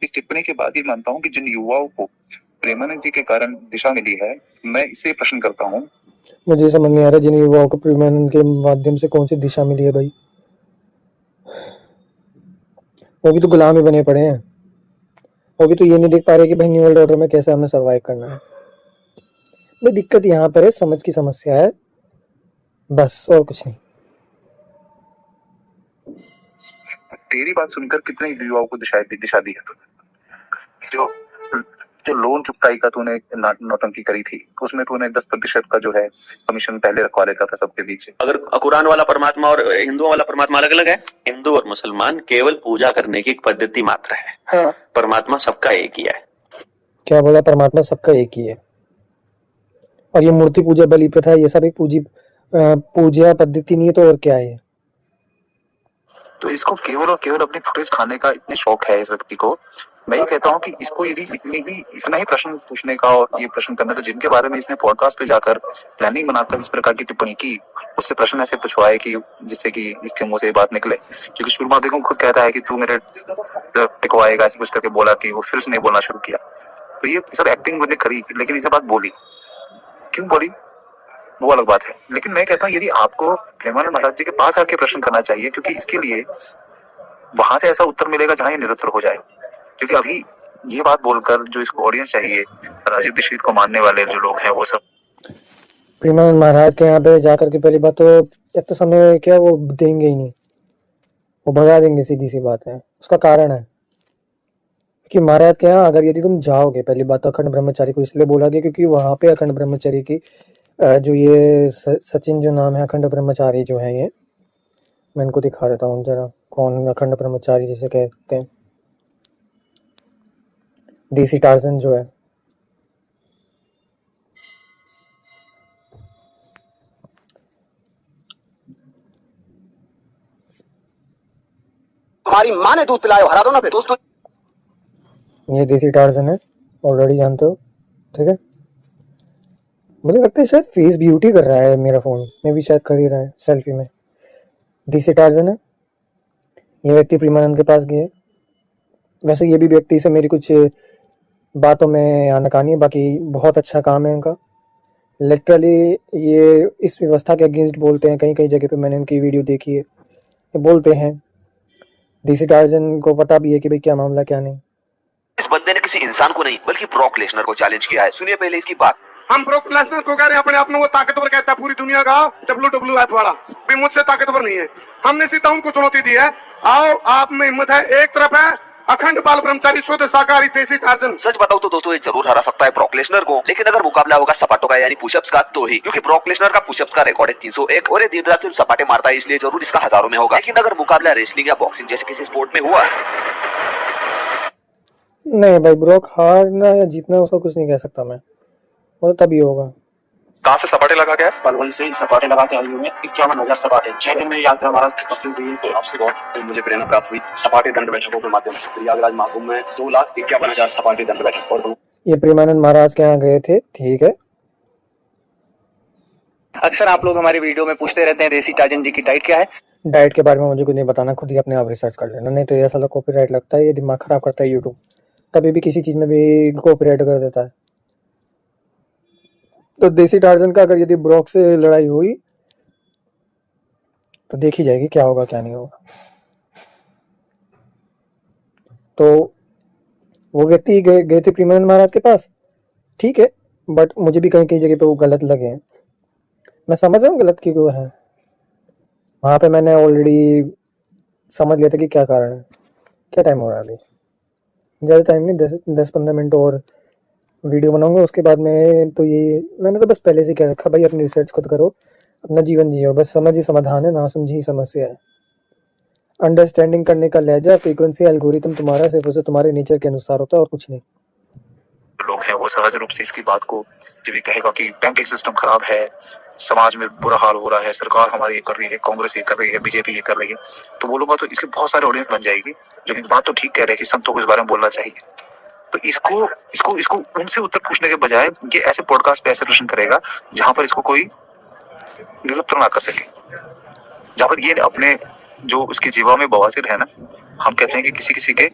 Speaker 12: इस टिप्पणी के बाद ये मानता हूँ कि जिन युवाओं को प्रेमानंद जी के कारण दिशा मिली है, मैं इसे प्रश्न करता हूँ।
Speaker 1: मुझे समझ नहीं आ रहा जिन युवाओं को प्रेमानंद के माध्यम से कौन सी दिशा मिली है भाई। वो भी तो गुलाम ही बने पड़े हैं, वो भी तो ये नहीं देख पा रहे कि भाई न्यू वर्ल्ड ऑर्डर में कैसे हमें सर्वाइव करना है। भाई दिक्कत यहाँ पर है, समझ की समस्या है बस, और कुछ नहीं।
Speaker 12: तेरी बात सुनकर कितने युवाओं को दिशा दी है तूने। जो लोन चुकताई का तूने नौटंकी करी थी, उसमें तूने 10% का जो है कमीशन पहले रखवा लेता था सबके बीच।
Speaker 5: अगर कुरान वाला परमात्मा और हिंदुओं वाला परमात्मा अलग अलग है, हिंदू और मुसलमान केवल पूजा करने की एक पद्धति मात्र है। हाँ। परमात्मा सबका एक ही है।
Speaker 1: क्या बोला? परमात्मा सबका एक ही है। और ये मूर्ति पूजा, बलि प्रथा, ये सब एक पूजा पद्धति नहीं है तो और क्या है?
Speaker 12: तो इसको केवल और केवल अपनी फुटेज खाने का इतने शौक है इस व्यक्ति को। मैं ये कहता हूँ कि इसको यदि इतना ही प्रश्न पूछने का और ये प्रश्न करना, तो जिनके बारे में इसने पॉडकास्ट पे जाकर प्लानिंग बनाकर इस प्रकार की टिप्पणी की, उससे प्रश्न ऐसे पूछवाए कि जिससे कि इसके मुंह से ये बात निकले। क्योंकि शुरुआत देखो खुद कहता है कि तू मेरे टिकवाएगा, ऐसे कुछ करके बोला कि वो फिर उसने बोलना शुरू किया। तो ये सब एक्टिंग मुझे खरी, लेकिन इसे बात बोली क्यों बोली वो अलग बात है। लेकिन मैं कहता हूँ यदि आपको प्रेमानंद महाराज जी के पास आके प्रश्न करना चाहिए, क्योंकि इसके लिए वहां से ऐसा उत्तर मिलेगा जहां ये निरुत्तर हो जाए। क्योंकि अभी ये बात बोलकर जो इसको ऑडियंस चाहिए, राजीव दीक्षित को मानने वाले जो लोग हैं, वो सब
Speaker 1: प्रेमानंद महाराज के यहाँ पे जाकर के पहली बात तो एक तो समय क्या वो देंगे ही नहीं, वो भगा देंगे, सीधी सी बात है। उसका कारण है कि महाराज के यहाँ अगर यदि तुम जाओगे, पहली बात तो अखंड ब्रह्मचारी को इसलिए बोला गया क्योंकि वहां पे अखंड ब्रह्मचारी की जो ये सचिन जो नाम है, अखंड ब्रह्मचारी जो है, ये मैं इनको दिखा देता हूँ जरा, कौन अखंड ब्रह्मचारी जिसे कहते हैं। देसी टार्जन जो है,
Speaker 14: तुम्हारी माँ ने दूध पिलाया, हरा दो ना फिर दोस्तों।
Speaker 1: ये देसी टार्जन है, ऑलरेडी जानते हो, ठीक है। मुझे लगता है शायद फेस ब्यूटी कर रहा है मेरा फ़ोन में भी, शायद कर ही रहा है सेल्फी में। देसी टार्जन है, ये व्यक्ति प्रेमानंद के पास गए। वैसे ये भी व्यक्ति से मेरी कुछ बातों में आनाकानी है, बाकी बहुत अच्छा काम है इनका। लिटरली ये इस व्यवस्था के अगेंस्ट बोलते हैं, कई कई जगह पे मैंने इनकी वीडियो देखी है, ये बोलते हैं। देसी टार्जन को पता भी है कि भाई क्या मामला क्या नहीं।
Speaker 5: इस बंदे ने किसी इंसान को नहीं बल्कि ब्रॉक लेसनर को चैलेंज किया है। सुनिए पहले इसकी बात।
Speaker 15: हम ब्रॉक लेसनर को कह रहे हैं, अपने आप में वो ताकतवर कहता है पूरी दुनिया का WWF वाला, भी मुझसे ताकतवर नहीं है। हमने सीधा उनको चुनौती दी है, आओ आप में हिम्मत है। एक तरफ है अखंड बाल ब्रह्मचारी शुद्ध शाकाहारी देसी टार्जन।
Speaker 5: सच बताऊं तो दोस्तों ये जरूर हरा सकता है ब्रॉक लेसनर को, लेकिन अगर मुकाबला होगा सपाटों का यानी पुशअप्स का तो ही, क्योंकि ब्रॉक लेसनर का पुशअप्स का रिकॉर्ड है 301 और ये दिन रात सिर्फ सपाटे मारता है, इसलिए जरूर इसका हजारों में होगा। लेकिन अगर मुकाबला रेसलिंग या बॉक्सिंग जैसे किसी स्पोर्ट में हुआ,
Speaker 1: नहीं भाई, ब्रॉक हारना या जीतना उसका कुछ नहीं कह सकता मैं, वो तो तभी होगा।
Speaker 3: कहाँ से सपाटे लगा के आए?
Speaker 14: पलवल से सपाटे लगा के आई हूँ मैं, 51,000 सपाटे 6 दिन में याद है हमारा। तो आपसे बहुत मुझे प्रेरणा प्राप्त हुई सपाटे दंड बैठकों के माध्यम से। प्रयागराज महाकुंभ में 2,51,000 सपाटे दंड बैठक। और
Speaker 1: ये प्रेमानंद महाराज के यहाँ गए थे, ठीक है।
Speaker 14: अक्सर आप लोग हमारी वीडियो में पूछते रहते हैं देसी टार्जन जी की डाइट क्या है।
Speaker 1: डाइट के बारे में मुझे कुछ नहीं बताना, खुद ही अपने आप रिसर्च कर लेना, नहीं तो ये साला कॉपीराइट लगता है, ये दिमाग खराब करता है यूट्यूब, कभी भी किसी चीज़ में भी कॉपीराइट कर देता है। तो देसी टार्जन का अगर यदि ब्रॉक से लड़ाई हुई तो देखी जाएगी क्या होगा क्या नहीं होगा। तो वो व्यक्ति गए थे प्रेमानंद महाराज के पास, ठीक है, बट मुझे भी कहीं कहीं जगह पे वो गलत लगे हैं। मैं समझ रहा हूँ गलत क्यों है, वहाँ पे मैंने ऑलरेडी समझ लिया था कि क्या कारण है। क्या टाइम हो रहा है अभी? ज़्यादा टाइम नहीं, 10-15 मिनट और वीडियो बनाऊंगा, उसके बाद में तो ये मैंने तो बस पहले से कह रखा भाई अपनी रिसर्च खुद करो, अपना जीवन जियो, बस समझ ही समाधान है, ना समझी ही समस्या है। अंडरस्टैंडिंग करने का लहजा, फ्रीक्वेंसी, एल्गोरिथम तुम्हारा सिर्फ उसे तुम्हारे नेचर के अनुसार होता है और कुछ नहीं।
Speaker 12: लोग हैं वो सहज रूप से इसकी बात को जब ये कहेगा कि बैंकिंग सिस्टम खराब है, समाज में बुरा हाल हो रहा है, सरकार हमारी ये कर रही है, कांग्रेस ये कर रही है, बीजेपी ये कर रही है, तो बोलूंगा तो इसकी बहुत सारे ऑडियंस बन जाएगी। लेकिन बात तो ठीक कह रहे हैं कि संतों को इस बारे में बोलना चाहिए। तो इसको इसको इसको उनसे उत्तर पूछने के बजाय ये ऐसे पॉडकास्ट पे ऐसे प्रश्न करेगा जहां पर इसको कोई निरुत्तर ना कर सके, जहां पर ये अपने जो उसकी जीवा में बवासीर है ना, हम कहते हैं कि किसी किसी के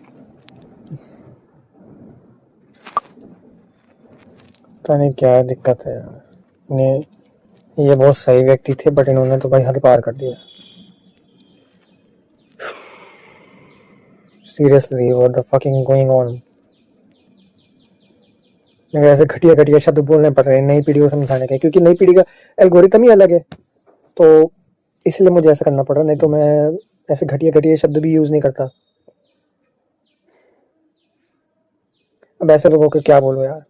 Speaker 1: पता नहीं क्या दिक्कत है इन्हें। ये बहुत सही व्यक्ति थे बट इन्होंने तो भाई हद पार कर दिया। Seriously what the fucking going on. मेरे ऐसे घटिया घटिया शब्द बोलने पड़ रहे हैं नई पीढ़ी को समझाने के, क्योंकि नई पीढ़ी का एल्गोरिथम ही अलग है, तो इसलिए मुझे ऐसा करना पड़ रहा, नहीं तो मैं ऐसे घटिया घटिया शब्द भी यूज नहीं करता। अब ऐसे लोगों को क्या बोलो यार।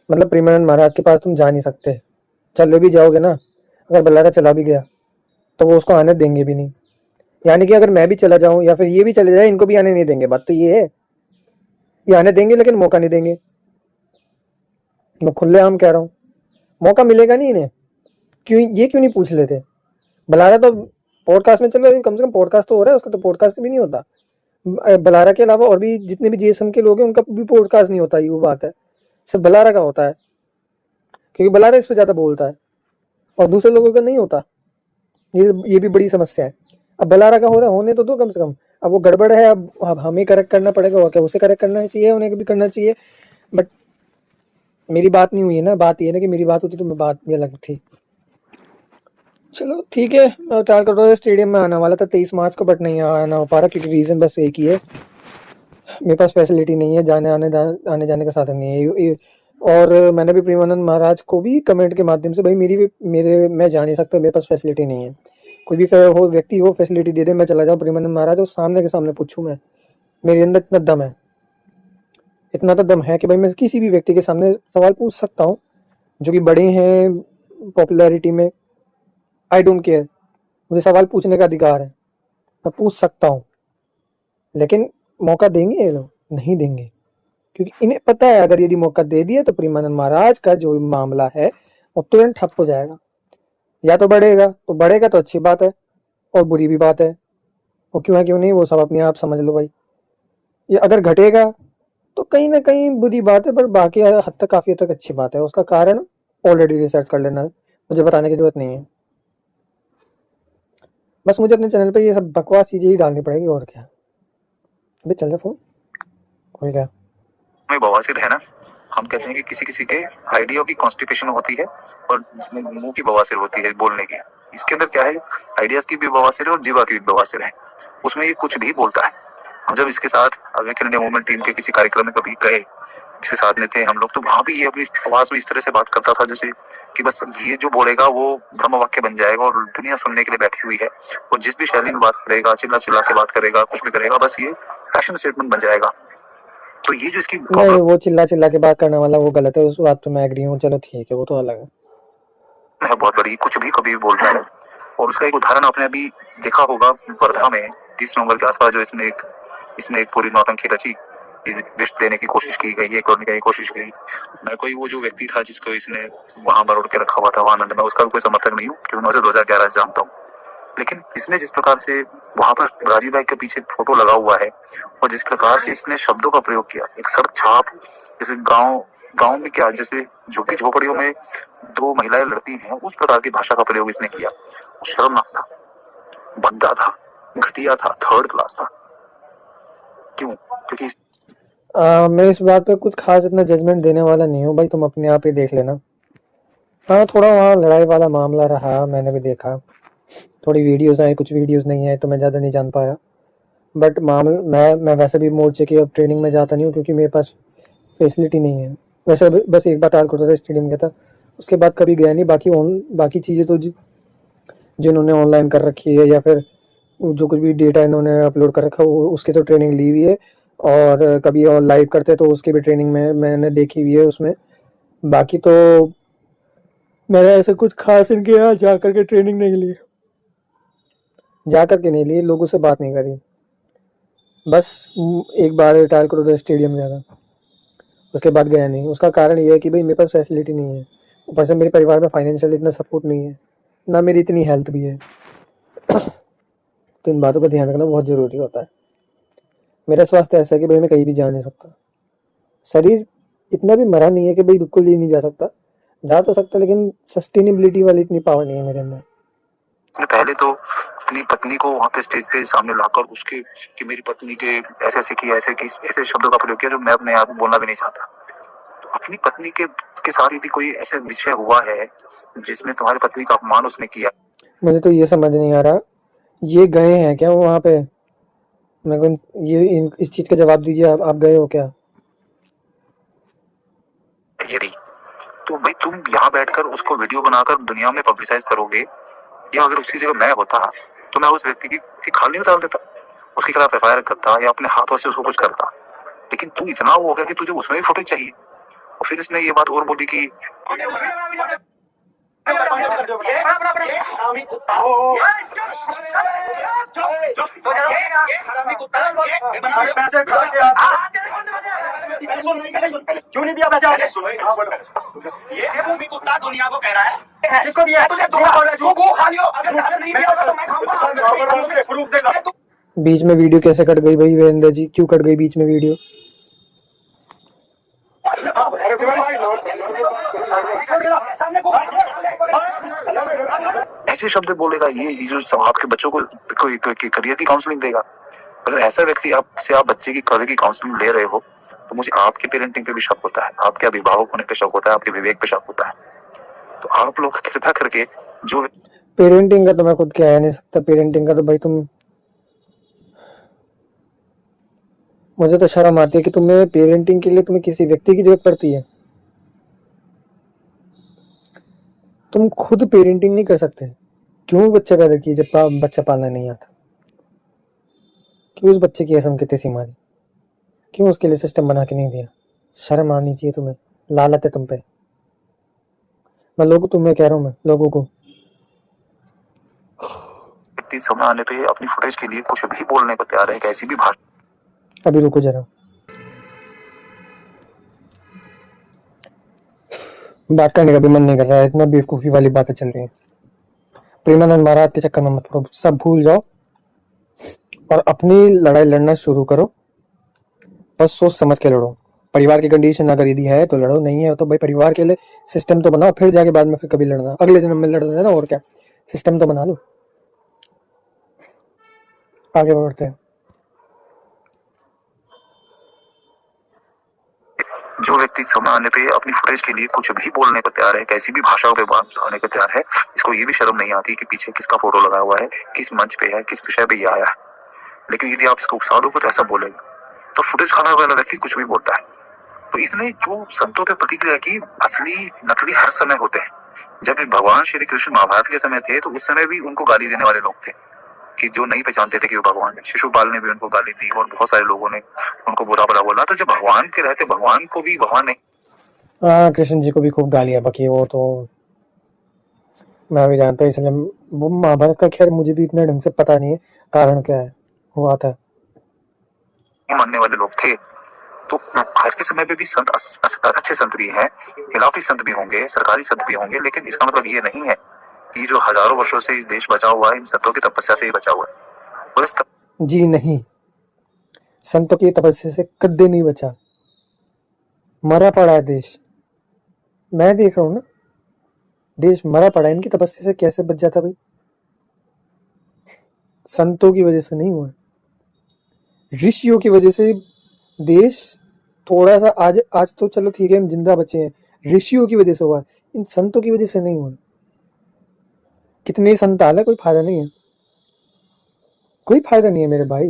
Speaker 1: मतलब प्रेमानंद महाराज के पास तुम जा नहीं सकते, चले भी जाओगे ना, अगर बल्लारा चला भी गया तो वो उसको आने देंगे भी नहीं। यानी कि अगर मैं भी चला जाऊं या फिर ये भी चले जाए, इनको भी आने नहीं देंगे। बात तो ये है, ये आने देंगे लेकिन मौका नहीं देंगे। मैं खुलेआम कह रहा हूँ, मौका मिलेगा नहीं इन्हें। क्यों नहीं पूछ लेते? बल्लारा तो पॉडकास्ट में चलो, कम से कम पॉडकास्ट तो हो रहा है, उसका तो पॉडकास्ट भी नहीं होता। बल्लारा के अलावा और भी जितने भी जीएसएम के लोग हैं उनका भी पॉडकास्ट नहीं होता, ये वो बात है, सिर्फ बल्लारा का होता है, क्योंकि बल्लारा इस पर ज़्यादा बोलता है और दूसरे लोगों का नहीं होता। ये भी बड़ी समस्या है। अब बल्लारा का हो रहा है, होने तो दो कम से कम। अब वो गड़बड़ है, अब हमें करेक्ट करना पड़ेगा, और क्या उसे करेक्ट करना चाहिए, उन्हें भी करना चाहिए। बट मेरी बात नहीं हुई है ना, बात ये है ना कि मेरी बात होती तो मैं बात भी अलग थी। चलो ठीक है, मैं ट्राई कर रहा हूँ। स्टेडियम में आने वाला था 23 मार्च को, बट नहीं आना हो पा रहा, क्योंकि रीज़न बस एक ही है, मेरे पास फैसिलिटी नहीं है, आने जाने का साधन नहीं है। और मैंने भी प्रेमानंद महाराज को भी कमेंट के माध्यम से, भाई मैं जा नहीं सकता, मेरे पास फैसिलिटी नहीं है। कोई भी व्यक्ति हो फैसिलिटी दे दे, मैं चला जाऊँ प्रेमानंद महाराज और सामने के सामने पूछूँ। मैं, मेरे अंदर इतना दम है, इतना तो दम है कि भाई मैं किसी भी व्यक्ति के सामने सवाल पूछ सकता हूँ, जो कि बड़े हैं पॉपुलैरिटी में। आई डोंट केयर, मुझे सवाल पूछने का अधिकार है, मैं पूछ सकता हूँ। लेकिन मौका देंगे ये लोग?
Speaker 16: नहीं देंगे, क्योंकि इन्हें पता है अगर यदि मौका दे दिया तो प्रेमानंद महाराज का जो मामला है वो तुरंत ठप हो जाएगा। या तो बढ़ेगा तो अच्छी बात है और बुरी भी बात है, और क्यों है क्यों नहीं वो सब अपने आप समझ लो भाई। ये अगर घटेगा तो कहीं ना कहीं बुरी बात है, पर बाकी हद तक काफी हद तक अच्छी बात है। उसका कारण ऑलरेडी रिसर्च कर लेना, मुझे बताने की जरूरत नहीं है। बस मुझे अपने चैनल पे ये सब बकवास चीजें ही डालनी पड़ेगी, और क्या। अबे चल जा फोन खोल गया।
Speaker 4: में बवासीर है ना, हम कहते हैं कि किसी किसी के आइडिया की कॉन्स्टिपेशन होती है और जिसमें मुंह की बवासीर होती है बोलने की। इसके अंदर क्या है, आइडियाज की भी बवासीर है और जीवा की भी बवासीर है। उसमें ये कुछ भी बोलता है। हम जब इसके साथ अवेकन इंडिया मूवमेंट टीम के किसी कार्यक्रम में कभी गए, इसके साथ में थे हम लोग, तो वहां भी ये अपनी आवाज में इस तरह से बात करता था जैसे कि बस ये जो बोलेगा वो ब्रह्म वाक्य बन जाएगा और दुनिया सुनने के लिए बैठी हुई है। और जिस भी शैली में बात करेगा, चिल्ला चिल्ला के बात करेगा, कुछ भी करेगा, बस ये फैशन स्टेटमेंट बन जाएगा। तो ये जो इसकी
Speaker 16: नहीं, वो चिल्ला चिल्ला के बात करने वाला वो गलत है, उस बात पे मैं एग्री हूँ। चलो ठीक है, वो तो अलग है।
Speaker 4: बहुत बड़ी, कुछ भी कभी भी बोल रहा है। और उसका एक उदाहरण आपने अभी देखा होगा वर्धा में 30 नवंबर के आसपास, जो इसने एक पूरी नौटंकी रची, विष देने की कोशिश की गई, ये करने की कोशिश की। मैं कोई वो जो व्यक्ति था जिसको इसने वहां मरोड़ के रखा हुआ था आनंद में, उसका कोई समर्थक नहीं हूँ, क्योंकि मैं उसे 2011 से जानता हूँ। लेकिन इसने जिस प्रकार से वहां पर राजीव भाई के पीछे फोटो लगा हुआ है और जिस प्रकार से इसने शब्दों का प्रयोग किया, एक सड़क छाप, जैसे गांव में क्या, जैसे झुग्गी झोपड़ियों में 2 महिलाएं लड़ती हैं, उस प्रकार की भाषा का प्रयोग इसने किया। शर्मनाक था, भद्दा था, घटिया था, थर्ड क्लास था। क्यों? क्योंकि
Speaker 16: मैं इस बात पे कुछ खास इतना जजमेंट देने वाला नहीं हूँ भाई, तुम अपने आप ही देख लेना। हाँ, थोड़ा वहाँ लड़ाई वाला मामला रहा, मैंने भी देखा, थोड़ी वीडियोस आई, कुछ वीडियोस नहीं आए, तो मैं ज़्यादा नहीं जान पाया। बट मैं वैसे भी मोर्चे की अब ट्रेनिंग में जाता नहीं हूँ, क्योंकि मेरे पास फैसिलिटी नहीं है। वैसे बस एक बार टालकोटा स्टेडियम गया था, उसके बाद कभी गया नहीं। बाकी चीज़ें तो जिन्होंने ऑनलाइन कर रखी है या फिर जो कुछ भी डेटा इन्होंने अपलोड कर रखा है उसकी तो ट्रेनिंग ली हुई है, और कभी और लाइव करते तो उसकी भी ट्रेनिंग में मैंने देखी हुई है उसमें। बाकी तो मैंने ऐसे कुछ खास इनके यहाँ जा करके ट्रेनिंग नहीं ली, लोगों से बात नहीं करी। बस एक बार टालकोटा स्टेडियम गया था, उसके बाद गया नहीं। उसका कारण ये है कि भाई मेरे पास फैसिलिटी नहीं है, ऊपर से मेरे परिवार में फाइनेंशियल इतना सपोर्ट नहीं है, ना मेरी इतनी हेल्थ भी है। तो इन बातों का ध्यान रखना बहुत ज़रूरी होता है। मेरा स्वास्थ्य ऐसा है कि भाई मैं कहीं भी जा नहीं सकता, शरीर इतना भी मरा नहीं है कि भाई बिल्कुल ही नहीं जा सकता, जा तो सकता, लेकिन सस्टेनेबिलिटी वाली इतनी पावर नहीं है मेरे अंदर।
Speaker 4: पहले तो अपनी पत्नी को वहाँ पे स्टेज पे सामने लाकर उसके कि मेरी पत्नी के ऐसे शब्दों का प्रयोग किया जो मैं अपने आप बोलना भी नहीं चाहता। तो अपनी पत्नी के साथ यदि कोई ऐसा विषय हुआ है जिसमें तुम्हारी पत्नी का अपमान उसने किया,
Speaker 16: मुझे तो ये समझ नहीं आ रहा, ये गए हैं क्या वहाँ पे? मैं ये इस चीज का जवाब दीजिए, आप गए हो क्या?
Speaker 4: यदि तो भाई तुम यहाँ बैठकर उसको वीडियो बनाकर दुनिया में पब्लिसाइज करोगे, या अगर उसी जगह मैं होता तो मैं उस व्यक्ति की खाली डाल देता, उसके खिलाफ एफआईआर करता या अपने हाथों से उसको कुछ करता। लेकिन तू इतना वो हो गया कि तुझे उसमें भी फुटेज चाहिए। और फिर इसने ये बात और बोली कि
Speaker 17: क्यों नहीं दिया पैसा? ये भूमि कुत्ता दुनिया को कह रहा है, जिसको दिया है तुझे तू खा लियो, अगर नहीं दिया तो मैं खाऊंगा। प्रूफ देगा।
Speaker 16: बीच में वीडियो कैसे कट गई भाई वीरेंद्र जी, क्यों कट गई बीच में वीडियो?
Speaker 4: ऐसे शब्द बोलेगा, ये जो आपके बच्चों को करियर की काउंसलिंग देगा। अगर ऐसा व्यक्ति आपसे आप बच्चे की करियर की काउंसलिंग ले रहे हो तो मुझे आपके पेरेंटिंग पे भी शक होता है, आपके अभिभावक होने पे शक होता है, आपके विवेक पे शक होता है। तो आप लोग कृपया करके जो
Speaker 16: पेरेंटिंग का तो मैं खुद कह नहीं सकता, पेरेंटिंग का तो भाई मुझे तो शर्म आती है कि तुम्हें पेरेंटिंग के लिए तुम्हें किसी व्यक्ति की जरूरत पड़ती है। तुम खुद पेरेंटिंग नहीं कर सकते? क्यों बच्चा पैदा किए जब बच्चा पालना नहीं आता? क्यों उस बच्चे की असम की तैसी मारी? क्यों उसके लिए सिस्टम बना के नहीं दिया? शर्म आनी चाहिए तुम्हें, लालत है तुम पे। तुम्हें कह रहा हूँ, मैं लोगों को
Speaker 4: समय आने पे अपनी फुटेज के लिए कुछ भी बोलने को तैयार है, कैसी भी भाषा।
Speaker 16: अभी रुको जरा। बात करने का भी मन नहीं कर रहा है, इतना बेवकूफ़ी वाली बातें चल रही हैं। प्रेमानंद महाराज के चक्कर में मत पड़ो, सब भूल जाओ और अपनी लड़ाई लड़ना शुरू करो। बस सोच समझ के लड़ो। परिवार की कंडीशन अगर यदि है तो लड़ो, नहीं है तो भाई परिवार के लिए सिस्टम तो बनाओ, फिर जाके बाद में फिर कभी लड़ना, अगले जन्म में लड़ना है ना, और क्या, सिस्टम तो बना लो। आगे बढ़ते हैं।
Speaker 4: जो व्यक्ति समय आने पे अपनी फुटेज के लिए कुछ भी बोलने को तैयार है, कैसी भी भाषाओं पे बात आने को तैयार है, इसको ये भी शर्म नहीं आती कि पीछे किसका फोटो लगा हुआ है, किस मंच पे है, किस विषय पे ये आया है। लेकिन यदि आप इसको उकसा दोगे तो ऐसा बोलेगा। तो फुटेज खाने वाला व्यक्ति कुछ भी बोलता है। तो इसने जो संतों पे प्रतिक्रिया की, असली नकली हर समय होते हैं। जब भगवान श्री कृष्ण महाभारत के समय थे तो उस समय भी उनको गाली देने वाले लोग थे कि जो नहीं पहचानते थे कि वो भगवान है। शिशुपाल ने भी उनको गाली दी और बहुत सारे लोगों ने उनको बुरा भला बोला। तो जब भगवान के रहते भगवान को भी भगवान ने,
Speaker 16: हाँ, कृष्ण जी को भी खूब गालियाँ बकी, वो तो मैं भी जानता हूँ, इसलिए वो महाभारत का खैर मुझे भी इतना ढंग से पता नहीं है कारण क्या है हुआ था।
Speaker 4: मानने वाले लोग थे। तो आज के समय पे भी संत अच्छे संत भी हैं, खिलाफी संत भी होंगे, सरकारी संत भी होंगे, लेकिन इसका मतलब ये नहीं है कि जो हजारों वर्षों से इस देश बचा हुआ है इन संतों की तपस्या से ही बचा हुआ है।
Speaker 16: जी नहीं, संतों की तपस्या से कद्दे नहीं बचा, मरा पड़ा है देश। मैं देख रहा हूँ ना, देश मरा पड़ा है, इनकी तपस्या से कैसे बच जाता भाई? संतों की वजह से नहीं हुआ, ऋषियों की वजह से देश थोड़ा सा आज तो चलो ठीक है हम जिंदा बचे हैं, ऋषियों की वजह से हुआ, इन संतों की वजह से नहीं हुआ। कितने संत आले, कोई फायदा नहीं है, कोई फायदा नहीं है मेरे भाई।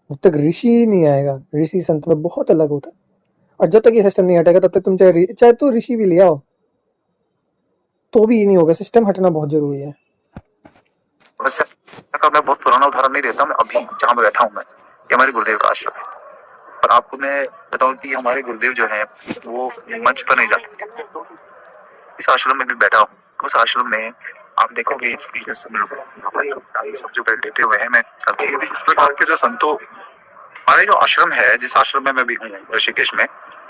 Speaker 16: जब तक ऋषि नहीं आएगा, ऋषि संत में बहुत अलग होता है, और जब तक ये सिस्टम नहीं हटेगा तब तक तुम चाहे तो ऋषि भी ले आओ तो भी नहीं होगा। सिस्टम हटना बहुत जरूरी है।
Speaker 4: मैं बहुत पुराना उदाहरण नहीं देता, मैं अभी जहाँ मैं बैठा हूँ मैं, ये हमारे गुरुदेव का आश्रम है। और आपको मैं बताऊं कि हमारे गुरुदेव जो है वो मंच पर नहीं जाते। इस आश्रम में भी बैठा हूँ, उस आश्रम में आप देखोगे सब जो बैठे हुए हैं, मैं इस प्रकार के जो संतों, हमारे जो आश्रम है, जिस आश्रम में मैं भी हूँ ऋषिकेश में,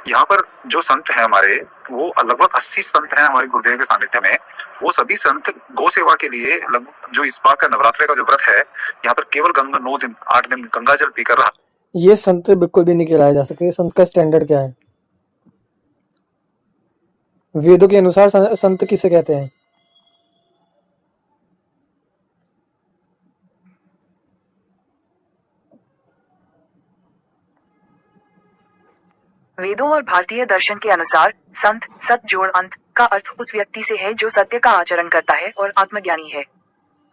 Speaker 4: यहाँ पर जो संत हैं हमारे, वो लगभग 80 संत हैं हमारे गुरुदेव के सानिध्य में। वो सभी संत गौ सेवा के लिए लगभग जो इस बार का नवरात्रि का जो व्रत है, यहाँ पर केवल 9 दिन 8 दिन गंगा जल पीकर रहा।
Speaker 16: ये संत बिल्कुल भी नहीं कहलाया जा सकते। संत का स्टैंडर्ड क्या है? वेदों के अनुसार संत किसे कहते हैं?
Speaker 18: वेदों और भारतीय दर्शन के अनुसार संत सत जोड़ अंत का अर्थ उस व्यक्ति से है जो सत्य का आचरण करता है और आत्मज्ञानी है।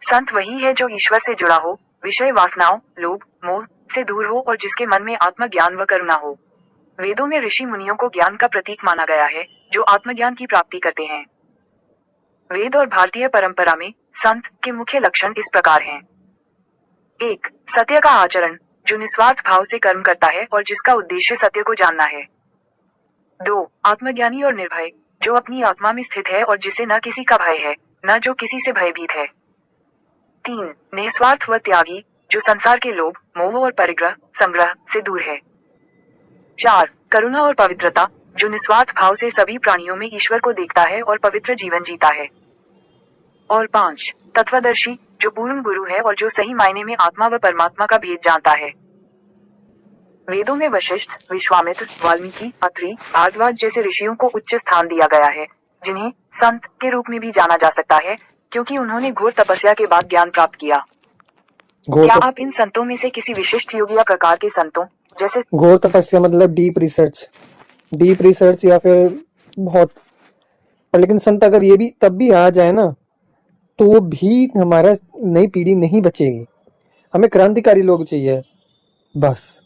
Speaker 18: संत वही है जो ईश्वर से जुड़ा हो, विषय वासनाओं, लोभ, मोह से दूर हो और जिसके मन में आत्मज्ञान व करुणा हो। वेदों में ऋषि मुनियों को ज्ञान का प्रतीक माना गया है, जो आत्मज्ञान की प्राप्ति करते हैं। वेद और भारतीय परंपरा में संत के मुख्य लक्षण इस प्रकार हैं। 1. सत्य का आचरण, जो निस्वार्थ भाव से कर्म करता है और जिसका उद्देश्य सत्य को जानना है। 2. आत्मज्ञानी और निर्भय, जो अपनी आत्मा में स्थित है और जिसे न किसी का भय है, न जो किसी से भयभीत है। 3. निस्वार्थ व त्यागी, जो संसार के लोभ, मोह और परिग्रह, संग्रह से दूर है। 4. करुणा और पवित्रता, जो निस्वार्थ भाव से सभी प्राणियों में ईश्वर को देखता है और पवित्र जीवन जीता है। और 5. तत्वदर्शी, जो पूर्ण गुरु है और जो सही मायने में आत्मा व परमात्मा का भेद जानता है। वेदों में वशिष्ठ, विश्वामित्र, वाल्मीकि, अत्रि, भारद्वाज जैसे ऋषियों को उच्च स्थान दिया गया है, जिन्हें संत के रूप में भी जाना जा सकता है, क्योंकि उन्होंने घोर तपस्या के बाद ज्ञान प्राप्त किया। क्या आप इन संतों में से किसी विशिष्ट योग या प्रकार के संतों जैसे
Speaker 16: घोर तपस्या मतलब डीप रिसर्च या फिर बहुत, लेकिन संत अगर ये भी तब भी आ जाए ना तो भी हमारा नई पीढ़ी नहीं बचेगी। हमें क्रांतिकारी लोग चाहिए, बस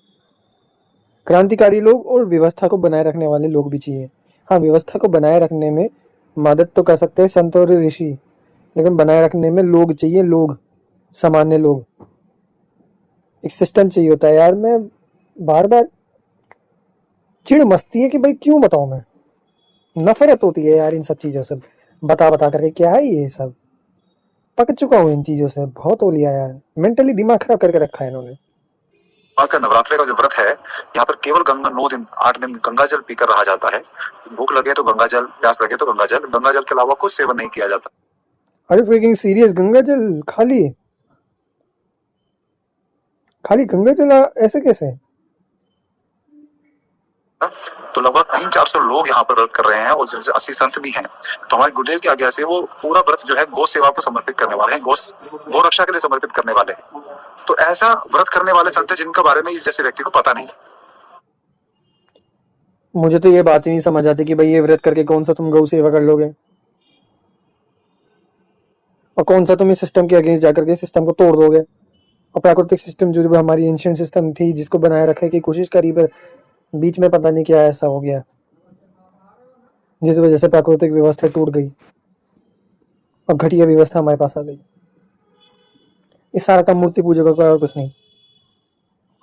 Speaker 16: क्रांतिकारी लोग, और व्यवस्था को बनाए रखने वाले लोग भी चाहिए। हाँ, व्यवस्था को बनाए रखने में मदद तो कर सकते हैं संत और ऋषि, लेकिन बनाए रखने में लोग चाहिए, लोग, सामान्य लोग। एक सिस्टम चाहिए होता है यार। मैं बार बार चिढ़ मस्ती है कि भाई क्यों बताऊं, मैं नफरत होती है यार इन सब चीजों से, बता करके क्या है ये सब। पक चुका हूँ इन चीजों से, बहुत हो लिया यार, मेंटली दिमाग खराब करके रखा है इन्होंने।
Speaker 14: माँ का नवरात्रि का जो व्रत है, यहाँ पर केवल गंगा 9 दिन 8 दिन गंगा जल पीकर रहा जाता है। भूख लगे तो गंगा जल, प्यास लगे तो गंगा जल के अलावा कुछ सेवन नहीं किया जाता।
Speaker 16: अरे फ्रीकिंग सीरियस, गंगा जल खाली खाली गंगा जल ऐसे कैसे?
Speaker 14: तो लगभग 300-400 लोग यहाँ पर व्रत कर रहे हैं और 80 संत भी हैं। तो हमारे गुरुदेव की आज्ञा से वो पूरा व्रत जो है गौ सेवा को समर्पित करने वाले हैं, गौ रक्षा के लिए समर्पित करने वाले हैं। तो ऐसा व्रत करने वाले संत हैं जिनके बारे में इस जैसे व्यक्ति को पता नहीं।
Speaker 16: मुझे तो ये बात ही नहीं समझ आती कि भाई ये व्रत करके कौन सा तुम गौ सेवा कर लोगे और कौन सा तुम इस सिस्टम के अगेंस्ट जाकर के सिस्टम को तोड़ दोगे और प्राकृतिक सिस्टम जो हमारी एंशिएंट सिस्टम थी जिसको बनाए रखने की कोशिश करी, पर बीच में पता नहीं क्या ऐसा हो गया जिस वजह से प्राकृतिक व्यवस्था टूट गई और घटिया व्यवस्था हमारे पास आ गई। इस सारा काम मूर्ति पूजा का और कुछ नहीं।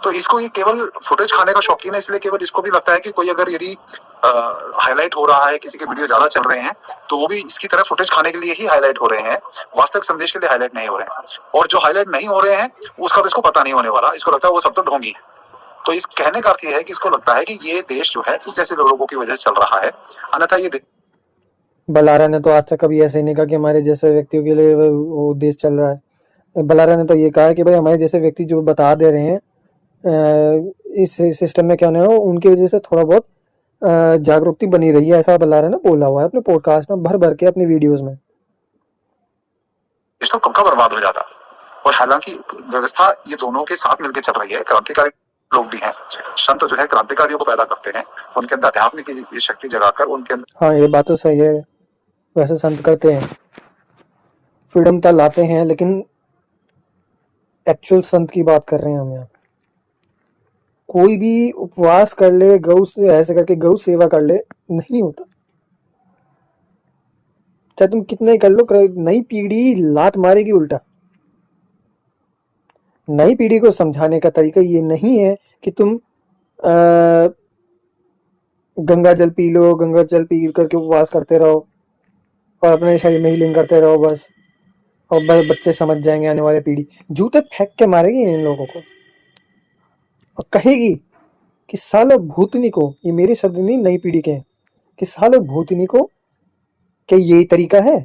Speaker 14: तो इसको ये केवल फुटेज खाने का शौकीन है, इसलिए केवल इसको भी लगता है कि कोई अगर यदि हाईलाइट हो रहा है, किसी के वीडियो ज्यादा चल रहे हैं तो वो भी इसकी तरह फुटेज खाने के लिए ही हाईलाइट हो रहे हैं, वास्तविक संदेश के लिए हाईलाइट नहीं हो रहे हैं। और जो हाईलाइट नहीं हो रहे हैं उसका तो इसको पता नहीं होने वाला, इसको लगता है वो सब तो ढोंगी है। तो इस कहने का अर्थ ये है कि इसको लगता है कि ये देश जो है इस जैसे लोगों की वजह से चल रहा है, अन्यथा ये
Speaker 16: बलारा ने तो आज तक कभी ऐसे नहीं कहा कि हमारे जैसे व्यक्तियों के लिए वो देश चल रहा है। बलारा ने तो ये कहा कि भाई हमारे जैसे व्यक्ति जो बता दे रहे हैं इस सिस्टम में क्या होने हो, उनकी वजह से थोड़ा बहुत जागरूकता बनी रही है, ऐसा बलारा ने बोला हुआ है अपने पॉडकास्ट में भर के अपनी वीडियोस में।
Speaker 14: इसको कब का बर्बाद हो जाता। और हालांकि व्यवस्था ये दोनों के साथ मिलकर चल रही है। क्रांतिकारी लोग भी हैं, संत जो है क्रांतिकारियों को पैदा करते हैं, उनके अंदर अध्यात्म की शक्ति जगाकर उनके अंदर।
Speaker 16: हाँ, ये बात तो सही है, वैसे संत करते हैं, फ्रीडमता लाते हैं, लेकिन एक्चुअल संत की बात कर रहे हैं हम यहाँ। कोई भी उपवास कर ले, गौ से ऐसे करके गौ सेवा कर ले, नहीं होता। चाहे तुम कितने कर लो, नई पीढ़ी लात मारेगी उल्टा। नई पीढ़ी को समझाने का तरीका ये नहीं है कि तुम गंगा जल पी लो, गंगा जल पी करके उपवास करते रहो और अपने शरीर में हीलिंग करते रहो बस, और बच्चे समझ जाएंगे। आने वाली पीढ़ी जूते फेंक के मारेगी इन लोगों को और कहेगी कि सालो भूतनी को, ये मेरे शब्द नहीं नई पीढ़ी के हैं, कि सालो भूतनी को क्या यही तरीका है?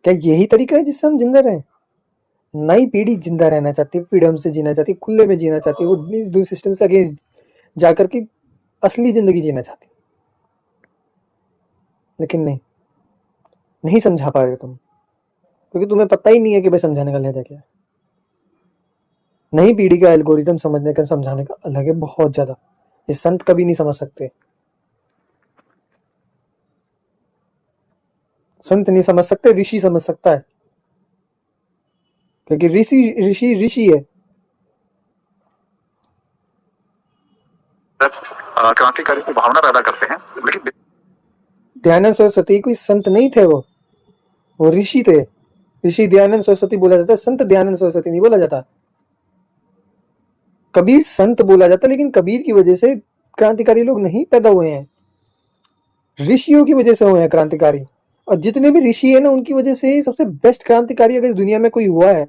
Speaker 16: क्या यही तरीका है जिससे हम जिंदा रहें? नई पीढ़ी जिंदा रहना चाहती है, फ्रीडम से जीना चाहती है, खुले में जीना चाहती है, वो इस दूसरे सिस्टम से आगे जाकर के असली जिंदगी जीना चाहती है। लेकिन नहीं समझा पा रहे तुम, क्योंकि तुम्हें पता ही नहीं है कि भाई समझाने का लहजा क्या है। नई पीढ़ी का एल्गोरिथम समझने का, समझाने का अलग है बहुत ज्यादा। ये संत कभी नहीं समझ सकते, संत नहीं समझ सकते, ऋषि समझ सकता है, क्योंकि ऋषि है।
Speaker 14: क्रांतिकारी की भावना पैदा करते हैं, लेकिन
Speaker 16: दयानंद सरस्वती कोई संत नहीं थे, वो ऋषि थे। ऋषि दयानंद सरस्वती बोला जाता है, संत दयानंद सरस्वती नहीं बोला जाता। कबीर संत बोला जाता, लेकिन कबीर की वजह से क्रांतिकारी लोग नहीं पैदा हुए हैं, ऋषियों की वजह से हुए हैं क्रांतिकारी। और जितने भी ऋषि है ना, उनकी वजह से सबसे बेस्ट क्रांतिकारी अगर इस दुनिया में कोई हुआ है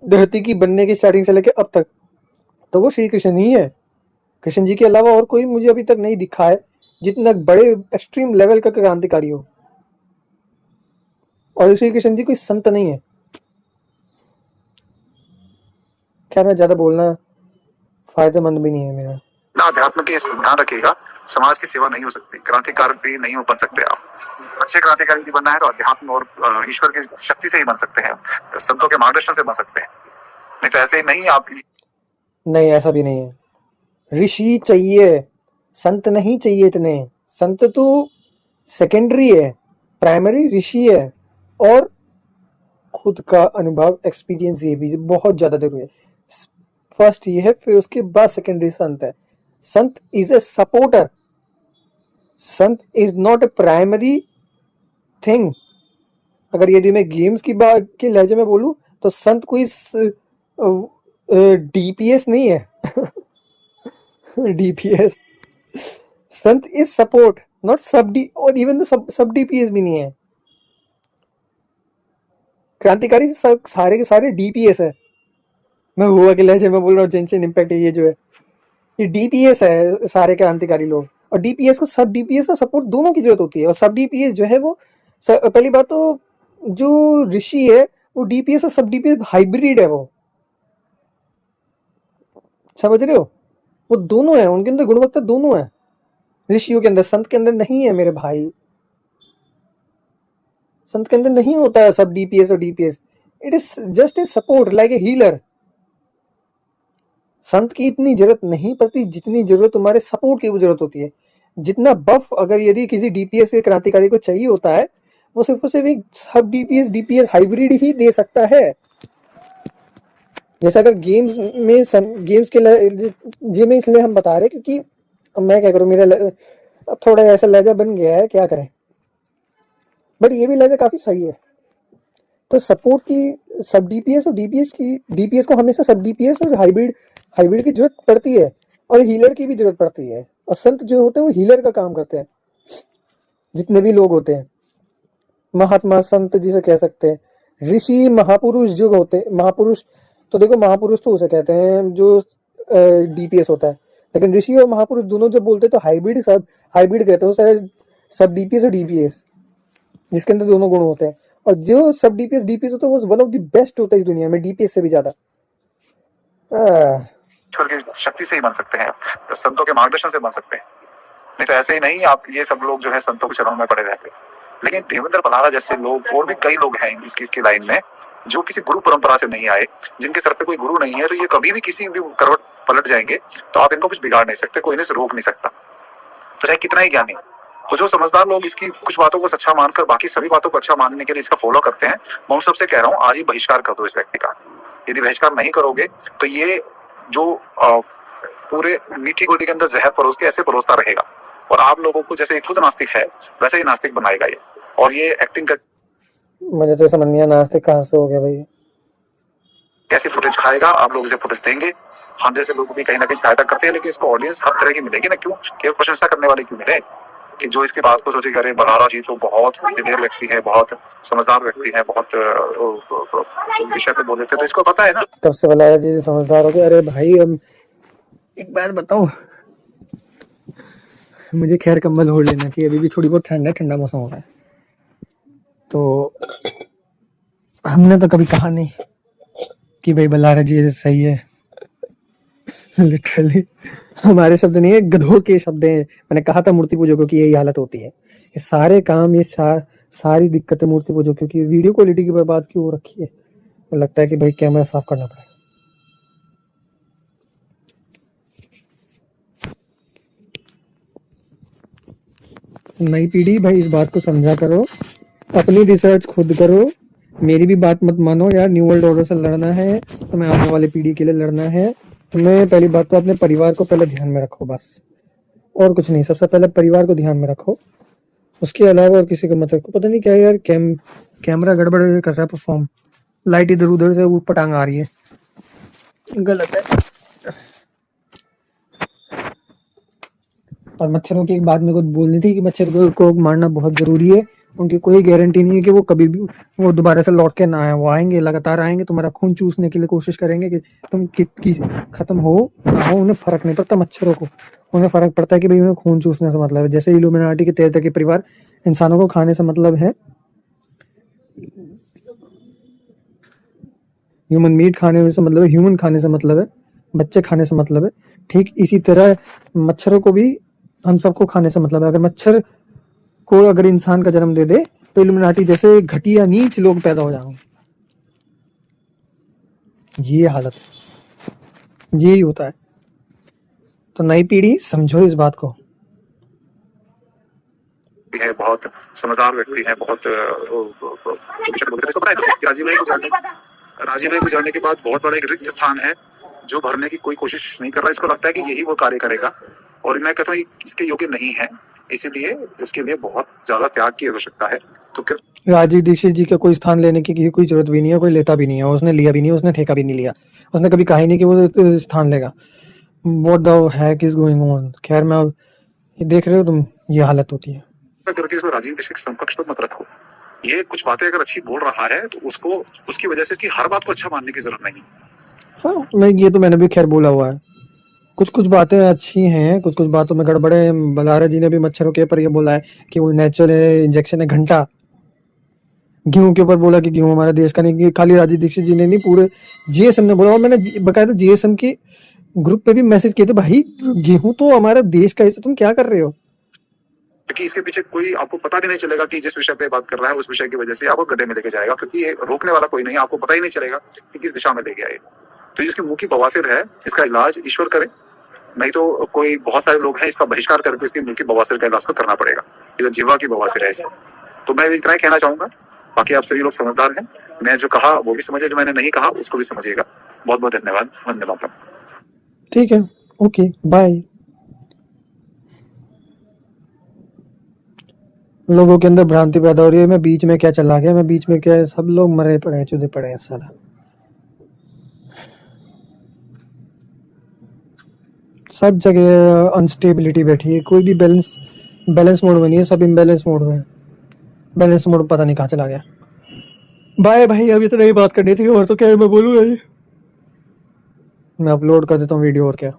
Speaker 16: धरती की बनने की स्टार्टिंग से लेकर अब तक, तो वो श्री कृष्ण ही है। कृष्ण जी के अलावा और कोई मुझे अभी तक नहीं दिखा है जितना बड़े एक्सट्रीम लेवल का क्रांतिकारी हो। और श्री कृष्ण जी कोई संत नहीं है। खैर, मैं ज्यादा बोलना फायदेमंद भी नहीं है मेरा।
Speaker 14: अध्यात्म के ध्यान रखिएगा, समाज की सेवा नहीं हो सकती, क्रांतिकारी भी नहीं बन सकते आप। अच्छे क्रांतिकारी भी बनना है तो अध्यात्म और ईश्वर की शक्ति से ही बन सकते हैं, संतों के मार्गदर्शन से बन सकते हैं, नहीं तो ऐसे ही नहीं। आप
Speaker 16: नहीं, ऐसा भी नहीं है। ऋषि चाहिए, संत नहीं चाहिए इतने। संत तो सेकेंडरी है, प्राइमरी ऋषि है, और खुद का अनुभव, एक्सपीरियंस ये भी बहुत ज्यादा जरूरी है। फर्स्ट ये है, फिर उसके बाद सेकेंडरी संत है। संत is a supporter, Sant is not a primary thing. अगर यदि मैं गेम्स की बात के लहजे में बोलूं तो संत कोई डीपीएस नहीं है। DPS, Sant is support, not सब डी, और इवन सब डीपीएस भी नहीं है। क्रांतिकारी सारे के सारे डीपीएस है, मैं हुआ के लहजे में बोल रहा हूँ जेंशिन इम्पैक्ट ये जो है ये डीपीएस है सारे क्रांतिकारी लोग, और डीपीएस को सब डीपीएस और सपोर्ट दोनों की जरूरत होती है। और सब डीपीएस जो है वो पहली बात तो जो ऋषि है वो डीपीएस और सब डीपीएस हाइब्रिड है, वो समझ रहे हो, वो दोनों है, उनके अंदर गुणवत्ता दोनों है, ऋषियों के अंदर, संत के अंदर नहीं है मेरे भाई। संत के अंदर नहीं होता है सब डीपीएस और DPS, it is just a support like a healer. संत की इतनी जरूरत नहीं पड़ती जितनी जरूरत तुम्हारे सपोर्ट की जरूरत होती है। जितना बफ अगर यदि किसी डीपीएस के क्रांतिकारी को चाहिए होता है वो सिर्फ एक सब डीपीएस हाइब्रिड ही दे सकता है। जैसा अगर गेम्स के लिए में इसलिए हम बता रहे क्योंकि अब मैं क्या करूं, मेरा अब थोड़ा ऐसा लहजा बन गया है, क्या करें, बट ये भी लहजा काफी सही है। तो सपोर्ट की सब डीपीएस और डीपीएस को हमेशा सब डीपीएस और हाइब्रिड की जरूरत पड़ती है, और हीलर की भी जरूरत पड़ती है। और संत जो होते हैं वो हीलर का काम करते हैं। जितने भी लोग होते हैं, महात्मा संत जिसे कह सकते हैं, ऋषि महापुरुष जो होते हैं, महापुरुष तो देखो महापुरुष तो उसे कहते हैं जो डीपीएस होता है, लेकिन ऋषि और महापुरुष दोनों जब बोलते हैं तो हाइब्रिड कहते हैं, सब डीपीएस और डीपीएस जिसके अंदर दोनों गुण होते हैं। और जो सब डीपीएस होता है वो वन ऑफ द बेस्ट होता है इस दुनिया में, डीपीएस से भी ज्यादा।
Speaker 14: ईश्वर की शक्ति से ही बन सकते हैं, तो संतों के मार्गदर्शन से बन सकते हैं, नहीं तो ऐसे ही नहीं आप ये सब लोग जो है संतों के चरणों में पड़े रहते। लेकिन देवेंद्र बल्हारा जैसे लोग और भी कई लोग हैं इसकी लाइन में जो किसी गुरु परंपरा से नहीं आए, जिनके सर पे कोई गुरु नहीं है, तो ये कभी भी किसी भी करवट पलट जाएंगे, तो आप इनको कुछ बिगाड़ नहीं सकते, कोई इन्हें रोक नहीं सकता, तो चाहे कितना ही ज्ञानी। तो जो समझदार लोग इसकी कुछ बातों को अच्छा मानकर बाकी सभी बातों को अच्छा मानने के लिए इसका फॉलो करते हैं, मैं उन सबसे कह रहा हूँ आज ही बहिष्कार कर दो इस व्यक्ति का। यदि बहिष्कार नहीं करोगे तो ये जो पूरे मीठी गोली के अंदर जहर परोस के ऐसे परोसता रहेगा, और आप लोगों को जैसे खुद नास्तिक है वैसे ही नास्तिक बनाएगा ये, और ये एक्टिंग कर
Speaker 16: मुझे तो समझ नहीं आया नास्तिक कहाँ से हो गया भाई।
Speaker 14: कैसे फुटेज खाएगा, आप लोग इसे फुटेज देंगे, हम जैसे लोग भी कहीं ना कहीं सहायता करते हैं, लेकिन इसको ऑडियंस हर तरह की मिलेगी ना, क्यों केवल प्रशंसा करने वाले क्यों मिले, कि जो इसकी बात को सोचे करे बल्हारा जी तो बहुत इंजीनियर व्यक्ति है, बहुत समझदार व्यक्ति है, बहुत विषय पे बोल देते, तो इसको पता है ना
Speaker 16: कब से बल्हारा जी समझदार हो गए। अरे भाई हम एक बात बताओ, मुझे खैर कंबल ओढ़ लेना चाहिए, अभी भी थोड़ी बहुत ठंडा मौसम हो रहा है, तो हमने तो कभी कहा नहीं कि भाई बल्हारा जी सही है। लिटरली हमारे शब्द नहीं है, गधों के शब्द हैं। मैंने कहा था मूर्ति पूजकों की यही हालत होती है, ये सारे काम, ये सारी दिक्कतें मूर्ति पूजकों की। वीडियो क्वालिटी की बर्बाद क्यों हो रखी है, मुझे लगता है कि भाई कैमरा साफ करना पड़ेगा। नई पीढ़ी भाई इस बात को समझा करो, अपनी रिसर्च खुद करो, मेरी भी बात मत मानो यार। न्यू वर्ल्ड ऑर्डर से लड़ना है तो मैं आने वाली पीढ़ी के लिए लड़ना है, तो मैं पहली बात तो अपने परिवार को पहले ध्यान में रखो, बस और कुछ नहीं। सबसे पहले परिवार को ध्यान में रखो, उसके अलावा और किसी को मत रखो। पता नहीं क्या यार, कैमरा गड़बड़ कर रहा है, परफॉर्म लाइट इधर उधर से ऊपर टांग आ रही है, गलत है। और मच्छरों की एक बात मेरे को बोलनी थी कि मच्छर को मारना बहुत जरूरी है, उनकी कोई गारंटी नहीं है कि वो कभी भी वो दोबारा से लौट के ना आए। वो आएंगे, लगातार आएंगे, तुम्हारा खून चूसने के लिए कोशिश करेंगे कि तुम खत्म हो ना हो, उन्हें फर्क नहीं पड़ता। मच्छरों को उन्हें फर्क पड़ता है कि भाई उन्हें खून चूसने से मतलब है। जैसे इल्यूमिनाटी के 13 के परिवार इंसानों को खाने से मतलब है, ह्यूमन मीट खाने से मतलब है, ह्यूमन खाने से मतलब है, बच्चे खाने से मतलब है। ठीक इसी तरह मच्छरों को भी हम सबको खाने से मतलब है। अगर मच्छर को अगर इंसान का जन्म दे दे तो इल्यूमिनाटी जैसे घटिया नीच लोग पैदा हो जाएंगे। ये हालत यही होता है। तो नई पीढ़ी समझो इस बात को।
Speaker 14: है बहुत समझदार व्यक्ति है, बहुत राजीव भाई को जाने के बाद बहुत बड़ा एक रिक्त स्थान है जो भरने की कोई कोशिश नहीं कर रहा। इसको लगता है कि यही वो कार्य करेगा, और मैं कहता हूँ इसके योग्य नहीं है, इसीलिए उसके लिए बहुत ज्यादा त्याग की आवश्यकता है। तो
Speaker 16: राजीव दीक्षित जी का कोई स्थान लेने की कोई जरूरत भी नहीं है, कोई लेता भी नहीं है, उसने लिया भी नहीं, उसने ठेका भी नहीं लिया, उसने कभी कहा ही नहीं कि वो स्थान लेगा। What the heck is going on. खैर मैं ये देख रहे हो तुम, ये हालत होती है।
Speaker 14: करके इसको राजीव दीक्षित के समकक्ष तो मत रखो। ये कुछ बातें अगर अच्छी बोल रहा है तो उसको उसकी वजह से इसकी हर बात को अच्छा मानने की जरूरत नहीं।
Speaker 16: हाँ मैं ये तो मैंने भी खैर बोला हुआ है, कुछ कुछ बातें अच्छी हैं, कुछ कुछ बातों में गड़बड़े। बलारा जी ने भी मच्छरों के ऊपर ये बोला है कि वो नेचुरल इंजेक्शन है घंटा। गेहूं के ऊपर बोला कि गेहूं हमारे देश का नहीं, खाली राजीव दीक्षित जी ने नहीं, पूरे जीएसएम ने बोला। और मैंने बकायदा जीएसएम के ग्रुप पे भी मैसेज किए थे, भाई गेहूं तो हमारे देश का हिस्सा, तुम क्या कर रहे हो?
Speaker 14: क्योंकि इसके पीछे कोई आपको पता भी नहीं चलेगा कि जिस विषय पे बात कर रहा है उस विषय की वजह से आपको गड्ढे में लेके जाएगा, क्योंकि ये रोकने वाला कोई नहीं, आपको पता ही नहीं चलेगा कि किस दिशा में ले गया है। तो जिसके मुंह की बवासीर है इसका इलाज ईश्वर करे, नहीं तो कोई बहुत सारे लोग हैं इसका बहिष्कार करके इसकी मुंह की बवासीर का इलाज को करना पड़ेगा। ये तो जीवा की बवासीर है इसमें। तो मैं इतना ही कहना चाहूंगा, बाकी आप सभी लोग समझदार हैं, मैं जो कहा वो भी समझे, जो मैंने नहीं कहा उसको भी समझिएगा। बहुत बहुत धन्यवाद। वंदे मातरम।
Speaker 16: ठीक है, ओके बाय। लोगों के अंदर भ्रांति पैदा हो रही है, मैं बीच में क्या चला गया, मैं बीच में क्या, सब लोग मरे पड़े हैं, चुदे पड़े हैं साला। सब जगह अनस्टेबिलिटी बैठी है, कोई भी बैलेंस मोड में नहीं है, सब इम्बैलेंस मोड में है। बैलेंस मोड पता नहीं कहाँ चला गया। बाय भाई, अभी तो नहीं बात करनी थी, और तो क्या मैं बोलूँगा, मैं अपलोड कर देता हूँ वीडियो और क्या।